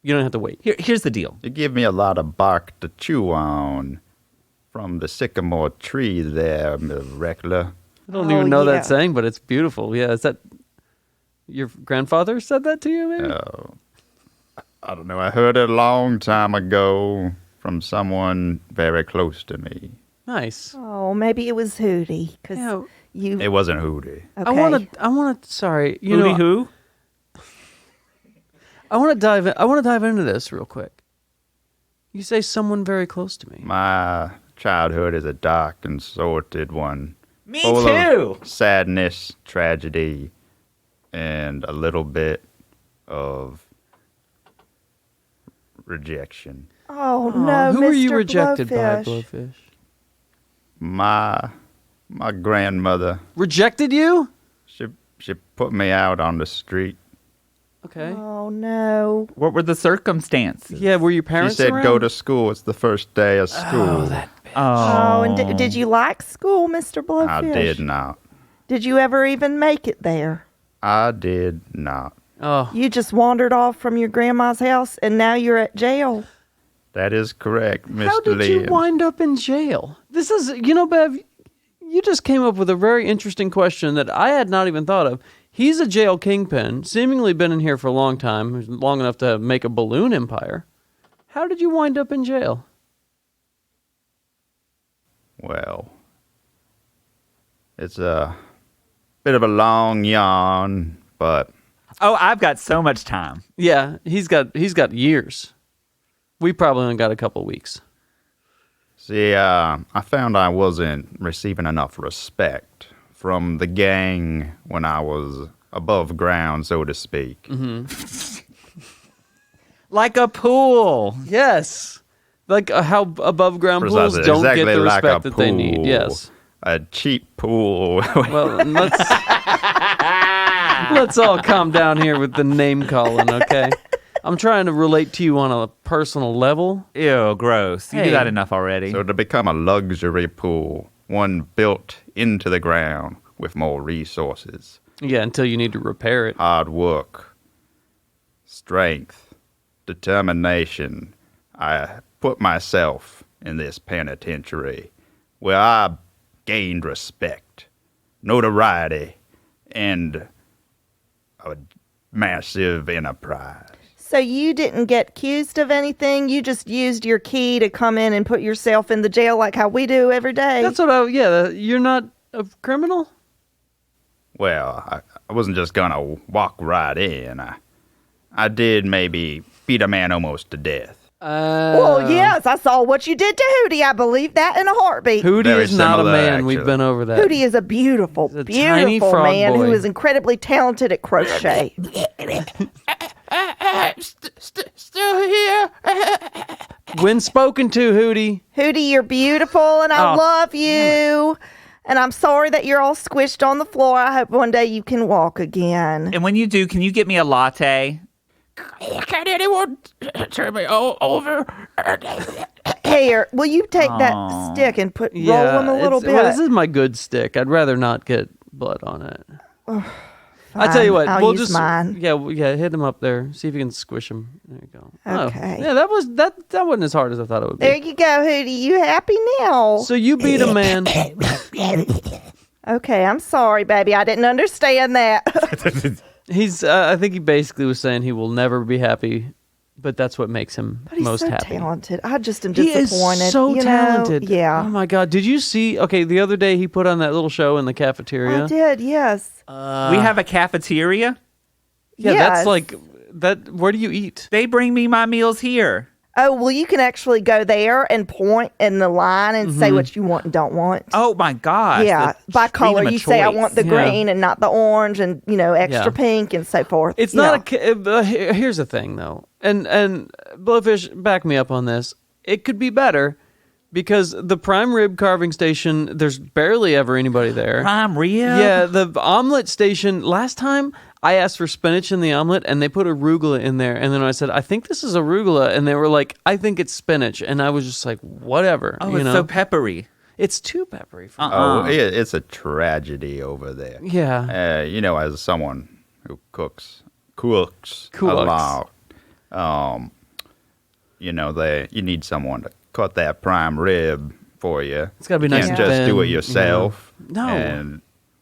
You don't have to wait. Here's the deal. you give me a lot of bark to chew on from the sycamore tree there, Miss Reckler. I don't Oh, even know yeah. that saying, but it's beautiful. Yeah, is that your grandfather said that to you? Maybe. I don't know. I heard it a long time ago from someone very close to me. Nice. Oh, maybe it was Hootie. Because Yeah. you. It wasn't Hootie. Okay. I want to. Sorry, you Hootie know, who? I want to dive into this real quick. You say someone very close to me. My childhood is a dark and sordid one. Me Full too. of sadness, tragedy, and a little bit of rejection. Oh, no, Who were you Mr. rejected by, Blowfish. Blowfish? My grandmother, Rejected you? she put me out on the street. Okay. Oh, no. What were the circumstances? Yeah, were your She parents said, around? "Go to school. It's the first day of school." Oh, and did you like school, Mr. Blowfish? I did not. Did you ever even make it there? I did not. Oh, You just wandered off from your grandma's house and now you're at jail. That is correct, Mr. how did you wind up in jail? This is, Bev, you just came up with a very interesting question that I had not even thought of. He's a jail kingpin, seemingly been in here for a long time, long enough to make a balloon empire. How did you wind up in jail? Well, it's a bit of a long yarn, but Oh, I've got so much time. Yeah, he's got years. We probably only got a couple weeks. see, I found I wasn't receiving enough respect from the gang when I was above ground, so to speak. Like a pool. Yes. Like how above ground pools Precisely, don't exactly get the like respect a that they need. pool. Yes. A cheap pool. Well, let's all calm down here with the name calling, okay? I'm trying to relate to you on a personal level. Ew, gross. You Hey. do that enough already. So to become a luxury pool, one built into the ground with more resources, Yeah, until you need to repair it. hard work, strength, determination, I put myself in this penitentiary where I gained respect, notoriety, and a massive enterprise. So you didn't get accused of anything? You just used your key to come in and put yourself in the jail like how we do every day? That's what you're not a criminal? Well, I wasn't just gonna walk right in. I did maybe beat a man almost to death. Well, yes, I saw what you did to Hootie. I believe that in a heartbeat. Hootie Very is not a similar, man. We've actually. been over that. Hootie is a beautiful, He's a tiny beautiful frog man boy. who is incredibly talented at crochet. Still here? When spoken to, Hootie. Hootie, you're beautiful and I Oh, love you. And I'm sorry that you're all squished on the floor. I hope one day you can walk again. And when you do, can you get me a latte? Can anyone turn me over? Here, will you take that stick and roll him a little bit? Well, this is my good stick. I'd rather not get blood on it. I tell you what, I'll we'll use just mine. yeah, hit him up there. See if you can squish him. There you go. Okay. Oh, yeah, that wasn't as hard as I thought it would be. There you go, Hootie. You happy now? So you beat a man. Okay, I'm sorry, baby. I didn't understand that. He's. I think he basically was saying he will never be happy, but that's what makes him But he's most so happy. talented. I just am He disappointed. is so you know? talented. Yeah. Oh my God! Did you see? Okay, the other day he put on that little show in the cafeteria. I did, yes. We have a cafeteria. Yeah, Yes. that's like that. Where do you eat? They bring me my meals here. Oh, well, you can actually go there and point in the line and say what you want and don't want. Oh my gosh. Yeah, by color. You say, I want the Yeah. green and not the orange and, extra Yeah. pink and so forth. It's not here's the thing though, and Blowfish, back me up on this. It could be better because the prime rib carving station, there's barely ever anybody there. Prime rib. Yeah, the omelet station. Last time I asked for spinach in the omelet, and they put arugula in there, and then I said, "I think this is arugula," and they were like, "I think it's spinach," and I was just like, "Whatever." Oh, it's so peppery. It's too peppery for me. Oh, it's a tragedy over there. Yeah. As someone who cooks a lot, you need someone to cut that prime rib for you. It's gotta be You nice can't and just do thin, it yourself. No. And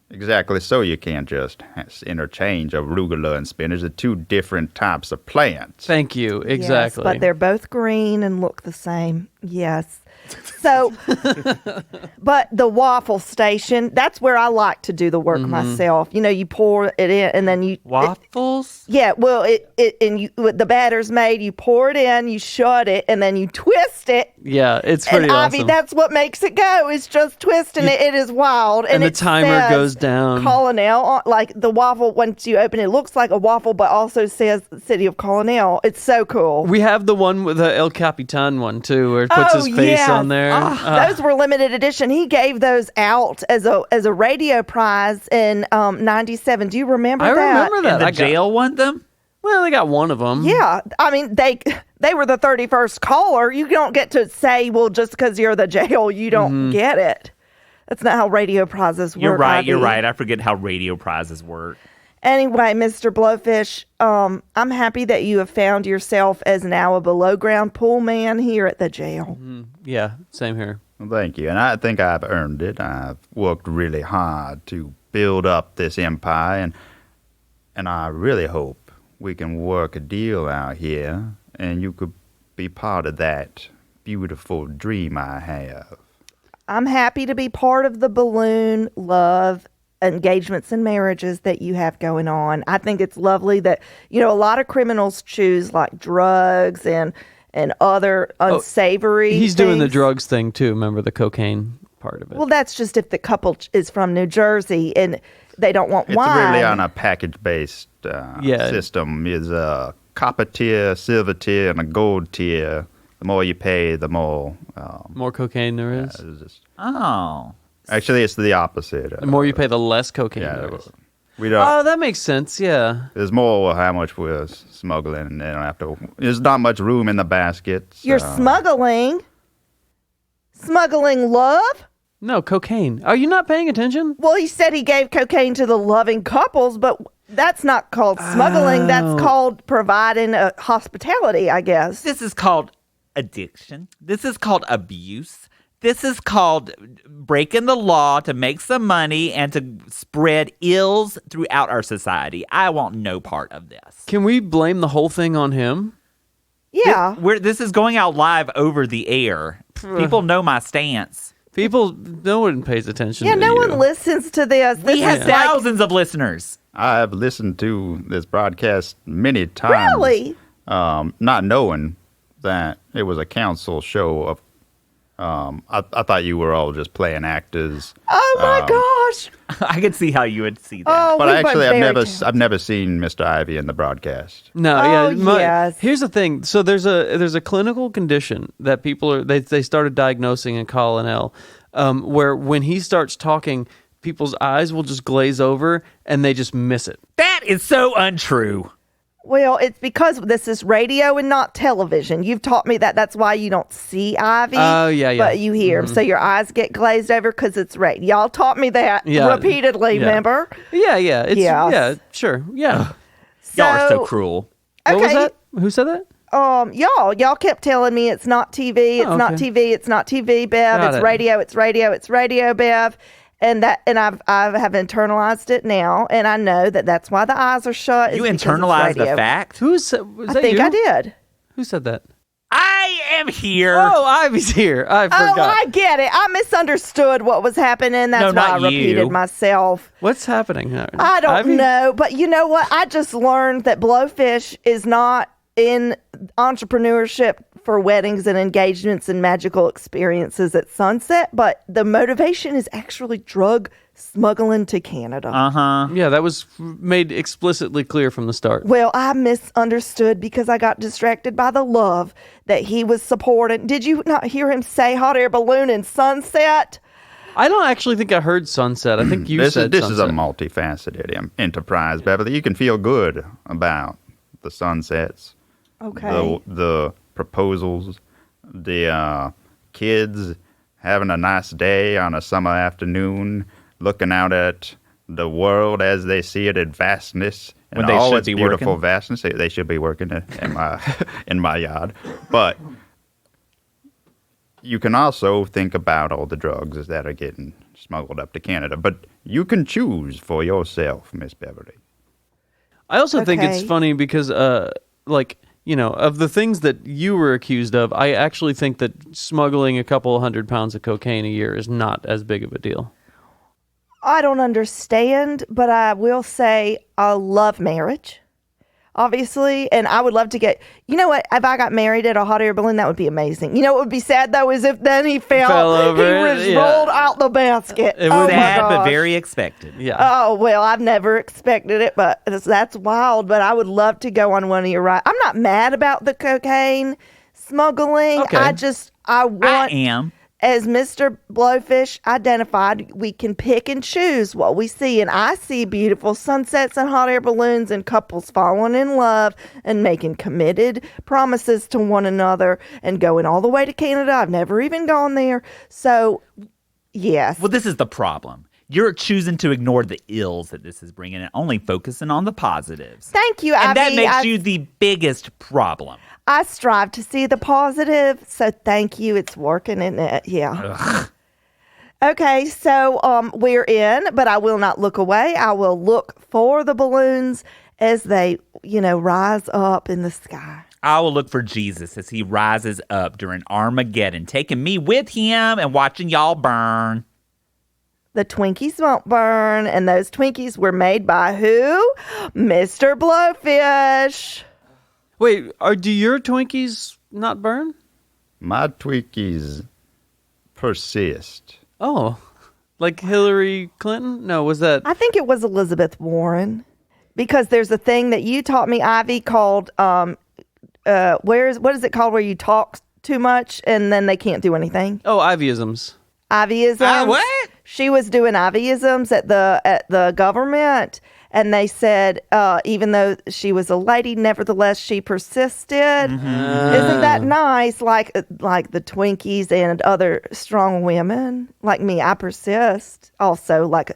exactly so, you can't just interchange arugula and spinach. They're two different types of plants. Thank you. Yes, Exactly. but they're both green and look the same. Yes. So, but the waffle station, that's where I like to do the work myself. You pour it in and then you... Waffles? Well, the batter's made, you pour it in, you shut it, and then you twist it. Yeah, it's pretty And awesome. Ivy, that's what makes it go. It's just twisting it. It is wild. And the it timer says goes down. Colonel, like the waffle, once you open it, looks like a waffle, but also says the city of Colonel. It's so cool. We have the one with the El Capitan one too, where it puts his face yes. on there. Those were limited edition. He gave those out as a radio prize in '97. Do you remember I that? remember that. And the I got- jail want them? Well, they got one of them. Yeah, I mean they were the 31st caller. You don't get to say, well, just because you're the jail, you don't get it. That's not how radio prizes work. You're right. Ivy. You're right. I forget how radio prizes work. Anyway, Mr. Blowfish, I'm happy that you have found yourself as now a below ground pool man here at the jail. Yeah, same here. Well, thank you. And I think I've earned it. I've worked really hard to build up this empire, and I really hope we can work a deal out here, and you could be part of that beautiful dream I have. I'm happy to be part of the balloon love engagements and marriages that you have going on. I think it's lovely that, a lot of criminals choose like drugs and other unsavory He's doing the things. drugs thing too. Remember the cocaine part of it? Well, that's just if the couple is from New Jersey and they don't want It's wine. really on a package-based system. Is a copper tier, silver tier, and a gold tier. The more you pay, the more... More cocaine there is. it's just- Oh. actually, it's the opposite. The more you pay, the less cocaine Yeah, there is. we don't... Oh, that makes sense. Yeah. There's more how much we're smuggling, and they don't have to... There's not much room in the baskets. You're smuggling love? No, cocaine. Are you not paying attention? Well, he said he gave cocaine to the loving couples, but that's not called smuggling. Oh. That's called providing hospitality, I guess. This is called addiction. This is called abuse. This is called breaking the law to make some money and to spread ills throughout our society. I want no part of this. Can we blame the whole thing on him? Yeah. This is going out live over the air. People know my stance. People, no one pays attention Yeah, to no you. one listens to this. This We have is like, thousands of listeners. I've listened to this broadcast many times. really? Not knowing that it was a council show of... I thought you were all just playing actors. Oh my gosh. I could see how you would see that. Oh, But we actually, were I've very I've never seen Mr. Ivy in the broadcast. No, Oh, yeah. yes. Here's the thing. So there's a clinical condition that people are they started diagnosing in Colin L, where when he starts talking, people's eyes will just glaze over and they just miss it. That is so untrue. Well, it's because this is radio and not television. You've taught me that. That's why you don't see Ivy. Oh, yeah. But you hear him. So your eyes get glazed over because it's radio. Y'all taught me that Yeah. repeatedly, Yeah. remember? Yeah, yeah. It's, Yes. Yeah, sure. Yeah. Y'all are so cruel. What was Okay. that? Who said that? Y'all kept telling me it's not TV, it's Oh, not okay. TV, it's not TV, Bev. Got It's it. radio, it's radio, it's radio, Bev. And I have internalized it now, and I know that that's why the eyes are shut. You is because it's internalized the radio. fact? Was I that think you? I did. Who said that? I am here. Oh, Ivy's here. I forgot. Oh, I get it. I misunderstood what was happening. That's No, why I not you. repeated myself. What's happening? I don't Ivy? know, but you know what? I just learned that Blowfish is not in entrepreneurship for weddings and engagements and magical experiences at Sunset, but the motivation is actually drug smuggling to Canada. Uh-huh. Yeah, that was made explicitly clear from the start. Well, I misunderstood because I got distracted by the love that he was supporting. Did you not hear him say hot air balloon and Sunset? I don't actually think I heard Sunset. I think you This said is a Sunset. multifaceted enterprise, Beverly. You can feel good about the sunsets, Okay. the proposals, the kids having a nice day on a summer afternoon, looking out at the world as they see it in vastness and When they all should its be beautiful working. vastness. They should be working in my in my yard, but you can also think about all the drugs that are getting smuggled up to Canada. But you can choose for yourself, Miss Beverly. I also think it's Okay. funny because, of the things that you were accused of, I actually think that smuggling a couple 100 pounds of cocaine a year is not as big of a deal. I don't understand, but I will say I love marriage, obviously, and I would love to get. You know what? If I got married at a hot air balloon, that would be amazing. You know what would be sad though is if then he fell over he it, was yeah. rolled out the basket. It Oh would- my Sad, but gosh. very expected. Yeah. Oh, well, I've never expected it, but that's wild. But I would love to go on one of your rides. I'm not mad about the cocaine smuggling. Okay. I want, I am. as Mr. Blowfish identified, we can pick and choose what we see. And I see beautiful sunsets and hot air balloons and couples falling in love and making committed promises to one another and going all the way to Canada. I've never even gone there. So, yes. Well, this is the problem. You're choosing to ignore the ills that this is bringing and only focusing on the positives. Thank you, And that Abby. makes you the biggest problem. I strive to see the positive, so thank you. It's working in it. Yeah. Okay, so we're in, but I will not look away. I will look for the balloons as they, rise up in the sky. I will look for Jesus as he rises up during Armageddon, taking me with him and watching y'all burn. The Twinkies won't burn, and those Twinkies were made by who? Mr. Blowfish. Wait, do your Twinkies not burn? My Twinkies persist. Oh, like Hillary Clinton? No, was that? I think it was Elizabeth Warren, because there's a thing that you taught me, Ivy, called what is it called where you talk too much and then they can't do anything? Oh, Ivyisms. Ivyisms. What? She was doing Ivyisms at the government, and they said even though she was a lady, nevertheless she persisted. Isn't that nice? Like the Twinkies and other strong women like me, I persist. Also, like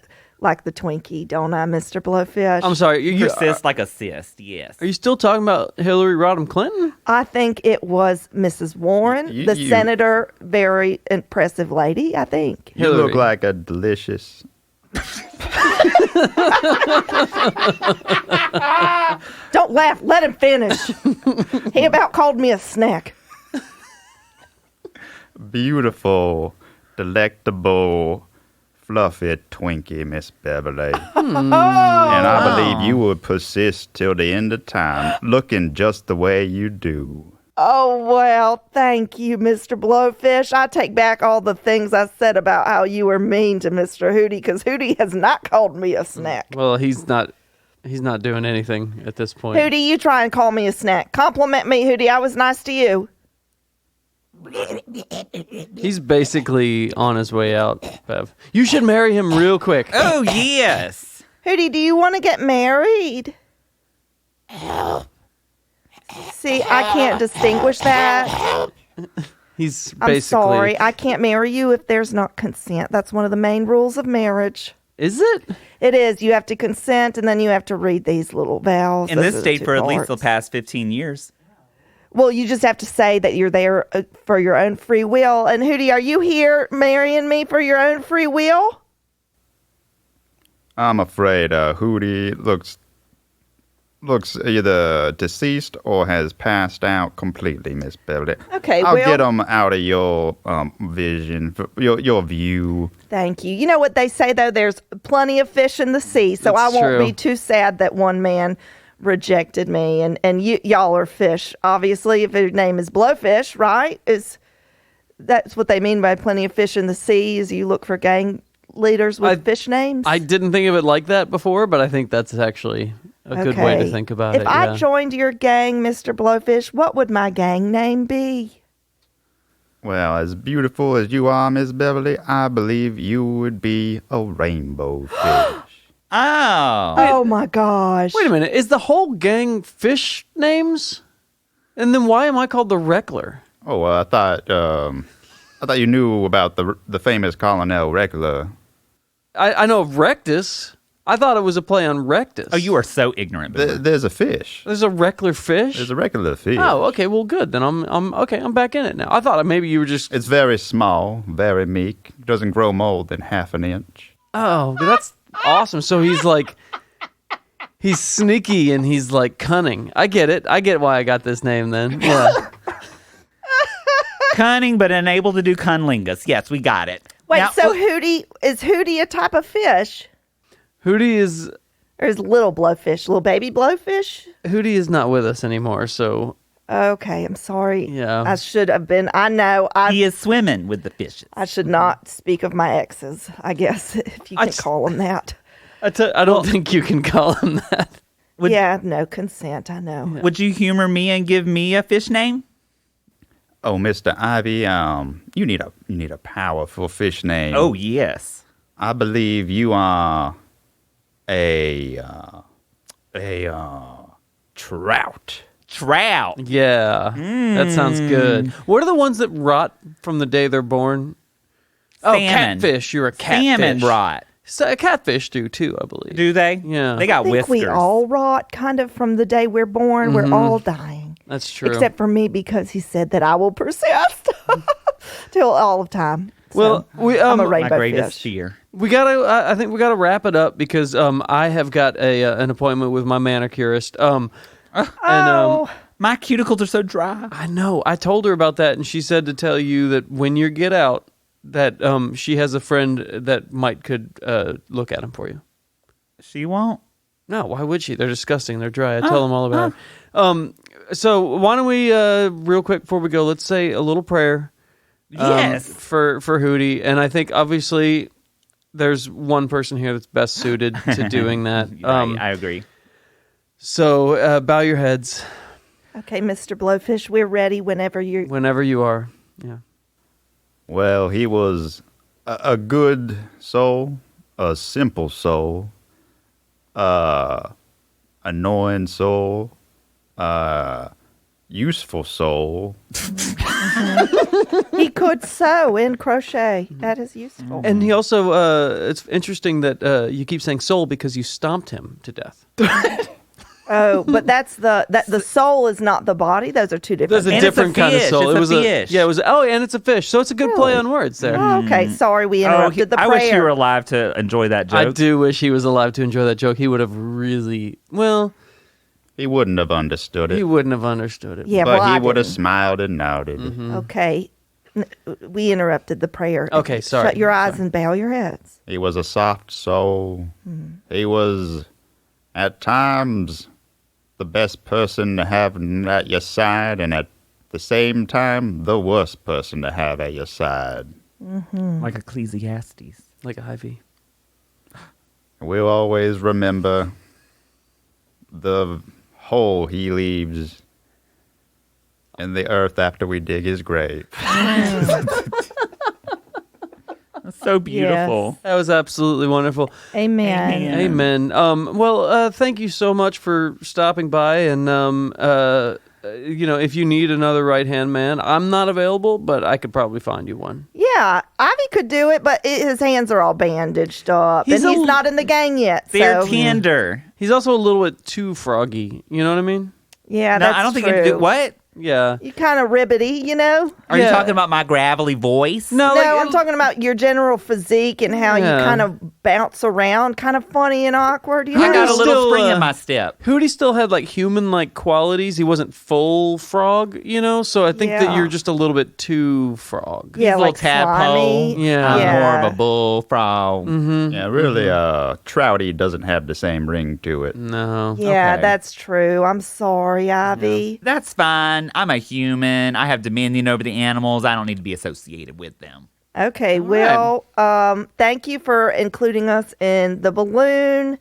the Twinkie, don't I, Mr. Blowfish? I'm sorry. You Persist like a cyst, yes. Are you still talking about Hillary Rodham Clinton? I think it was Mrs. Warren, the You- senator, very impressive lady, I think. You look Hillary. like a delicious. Don't laugh. Let him finish. He about called me a snack. Beautiful, delectable, fluffy Twinkie, Miss Beverly. And I believe you will persist till the end of time, looking just the way you do. Oh, well, thank you, Mr. Blowfish. I take back all the things I said about how you were mean to Mr. Hootie, because Hootie has not called me a snack. Well, he's not doing anything at this point. Hootie, you try and call me a snack. Compliment me, Hootie. I was nice to you. He's basically on his way out, Bev. You should marry him real quick. Oh, yes. Hootie, do you want to get married? See, I can't distinguish that. He's I'm basically. sorry. I can't marry you if there's not consent. That's one of the main rules of marriage. Is it? It is. You have to consent, and then you have to read these little vows. In Those this are the state two for at least the parts. past 15 years. Well, you just have to say that you're there for your own free will. And Hootie, are you here marrying me for your own free will? I'm afraid Hootie looks either deceased or has passed out completely, Miss Beverly. Okay, I'll well- get him out of your vision, your view. Thank you. You know what they say, though? There's plenty of fish in the sea, so That's I won't true. be too sad that one man rejected me. And y'all are fish, obviously, if your name is Blowfish, right? That's what they mean by plenty of fish in the sea, is you look for gang leaders with fish names? I didn't think of it like that before, but I think that's actually a good way to Okay. think about if it. I yeah. joined your gang, Mr. Blowfish, what would my gang name be? Well, as beautiful as you are, Miss Beverly, I believe you would be a rainbow fish. Oh. Oh my gosh. Wait a minute. Is the whole gang fish names? And then why am I called the Reckler? Oh, I thought you knew about the famous Colin Arrowood. I know of Rectus. I thought it was a play on Rectus. Oh, you are so ignorant. Boomer. There's a fish. There's a Reckler fish? There's a regular fish. Oh, okay. Well, good. Then I'm okay. I'm back in it now. I thought maybe you were just. It's very small, very meek. Doesn't grow more than half an inch. Oh, that's awesome. So he's sneaky and he's like cunning. I get it. I get why I got this name then. Yeah. Cunning, but unable to do cunnilingus. Yes, we got it. Wait, Now, so is Hootie a type of fish? Hootie is Or is little blowfish, little baby blowfish? Hootie is not with us anymore. So Okay, I'm sorry. Yeah. I should have been. I know. he is swimming with the fishes. I should not speak of my exes, I guess, if you can call them that. I don't think you can call him that. Yeah, no consent, I know. Would you humor me and give me a fish name? Oh, Mr. Ivy, you need a powerful fish name. Oh, yes. I believe you are a trout. Trout. Yeah, that sounds good. What are the ones that rot from the day they're born? Oh, Salmon. catfish. You're a catfish. Salmon rot. So, catfish do too, I believe. Do they? Yeah. They got I think whiskers. we all rot kind of from the day we're born. We're all dying. That's true. Except for me, because he said that I will persist till all of time. So Well, I'm a My rainbow greatest fish. fear. we gotta. I think we gotta wrap it up because I have got an appointment with my manicurist. Oh, My cuticles are so dry. I know. I told her about that, and she said to tell you that when you get out, that she has a friend that could look at them for you. She won't. No, why would she? They're disgusting. They're dry. I tell them all about it. So why don't we, real quick before we go, let's say a little prayer. Yes. For Hootie, and I think obviously there's one person here that's best suited to doing that. I agree. So bow your heads okay, Mr. Blowfish, we're ready whenever you're. whenever you are. Yeah. Well, he was a good soul, a simple soul, annoying soul, useful soul. He could sew and crochet. That is useful. And he also, it's interesting that you keep saying soul because you stomped him to death. Oh, but that's the soul is not the body. Those are two different There's a things. And it's a different kind of fish. soul. It's it was a fish. Yeah, it was. Oh, and it's a fish. So it's a good play Really? on words there. Oh, okay, sorry we interrupted the I prayer. wish you were alive to enjoy that joke. I do wish he was alive to enjoy that joke. He would have really, well, He wouldn't have understood it, he wouldn't have understood it. Yeah, but well, he I would have didn't. smiled and nodded. Okay, we interrupted the prayer. Okay, sorry. Shut your eyes and bow your heads. He was a soft soul. He was, at times, the best person to have at your side, and at the same time, the worst person to have at your side. Like Ecclesiastes. Like Ivy. We'll always remember the hole he leaves in the earth after we dig his grave. That's so beautiful. That was absolutely wonderful. Amen. Amen. Amen. Well, thank you so much for stopping by. And, if you need another right-hand man, I'm not available, but I could probably find you one. Yeah, Ivy could do it, but his hands are all bandaged up, He's and he's a- not in the gang yet. They're So tender. He's also a little bit too froggy. You know what I mean? yeah, No, that's I don't think true. you do what? Yeah. You kind of ribbity, you know? Are you Yeah. talking about my gravelly voice? No, No, I'm talking about your general physique and how you kind of bounce around, kind of funny and awkward. You know? I got a little Still, spring in my step. Hootie still had like human-like qualities. He wasn't full frog, you know. So I think that Yeah. you're just a little bit too frog. Yeah, Little like tadpole. slimy. Yeah. I'm more of a bullfrog. Yeah, really, Trouty doesn't have the same ring to it. No. Yeah, Okay. that's true. I'm sorry, Ivy. That's fine. I'm a human. I have dominion over the animals. I don't need to be associated with them. Okay, well, thank you for including us in the balloon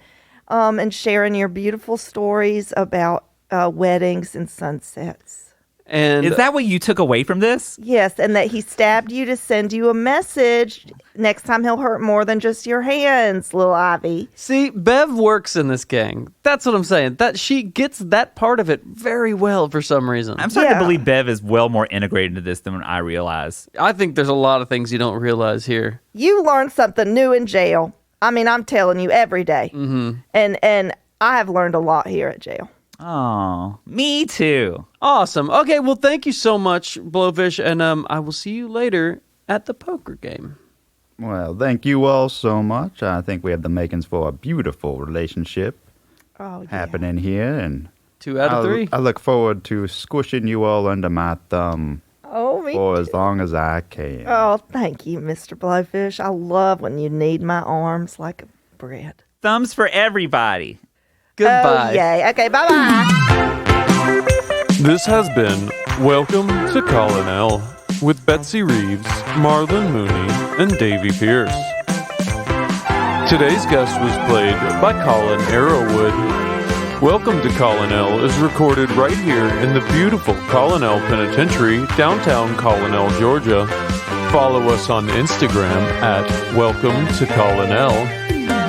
and sharing your beautiful stories about weddings and sunsets. And Is that what you took away from this? Yes, and that he stabbed you to send you a message. Next time he'll hurt more than just your hands, little Ivy. see, Bev works in this gang. That's what I'm saying. That she gets that part of it very well for some reason. I'm starting Yeah. to believe Bev is well more integrated into this than I realize. I think there's a lot of things you don't realize here. You learn something new in jail. I mean, I'm telling you every day. Mm-hmm. And I have learned a lot here at jail. Oh, me too. Awesome. Okay, well, thank you so much, Blowfish, and I will see you later at the poker game. Well, thank you all so much. I think we have the makings for a beautiful relationship Oh, yeah. happening here, and 2 out of 3. I look forward to squishing you all under my thumb Oh, me for as long as I can. Oh, thank you, Mr. Blowfish. I love when you knead my arms like bread. Thumbs for everybody. Goodbye. Oh, yay. Okay, bye-bye. This has been Welcome to Colin L. with Betsy Reeves, Marlon Mooney, and Davy Pierce. Today's guest was played by Colin Arrowood. Welcome to Colin L is recorded right here in the beautiful Colin L Penitentiary, downtown Colin L, Georgia. Follow us on Instagram at Welcome to Colin L.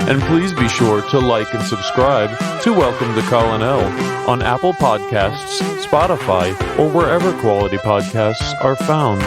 And please be sure to like and subscribe to Welcome to Colin L on Apple Podcasts, Spotify, or wherever quality podcasts are found.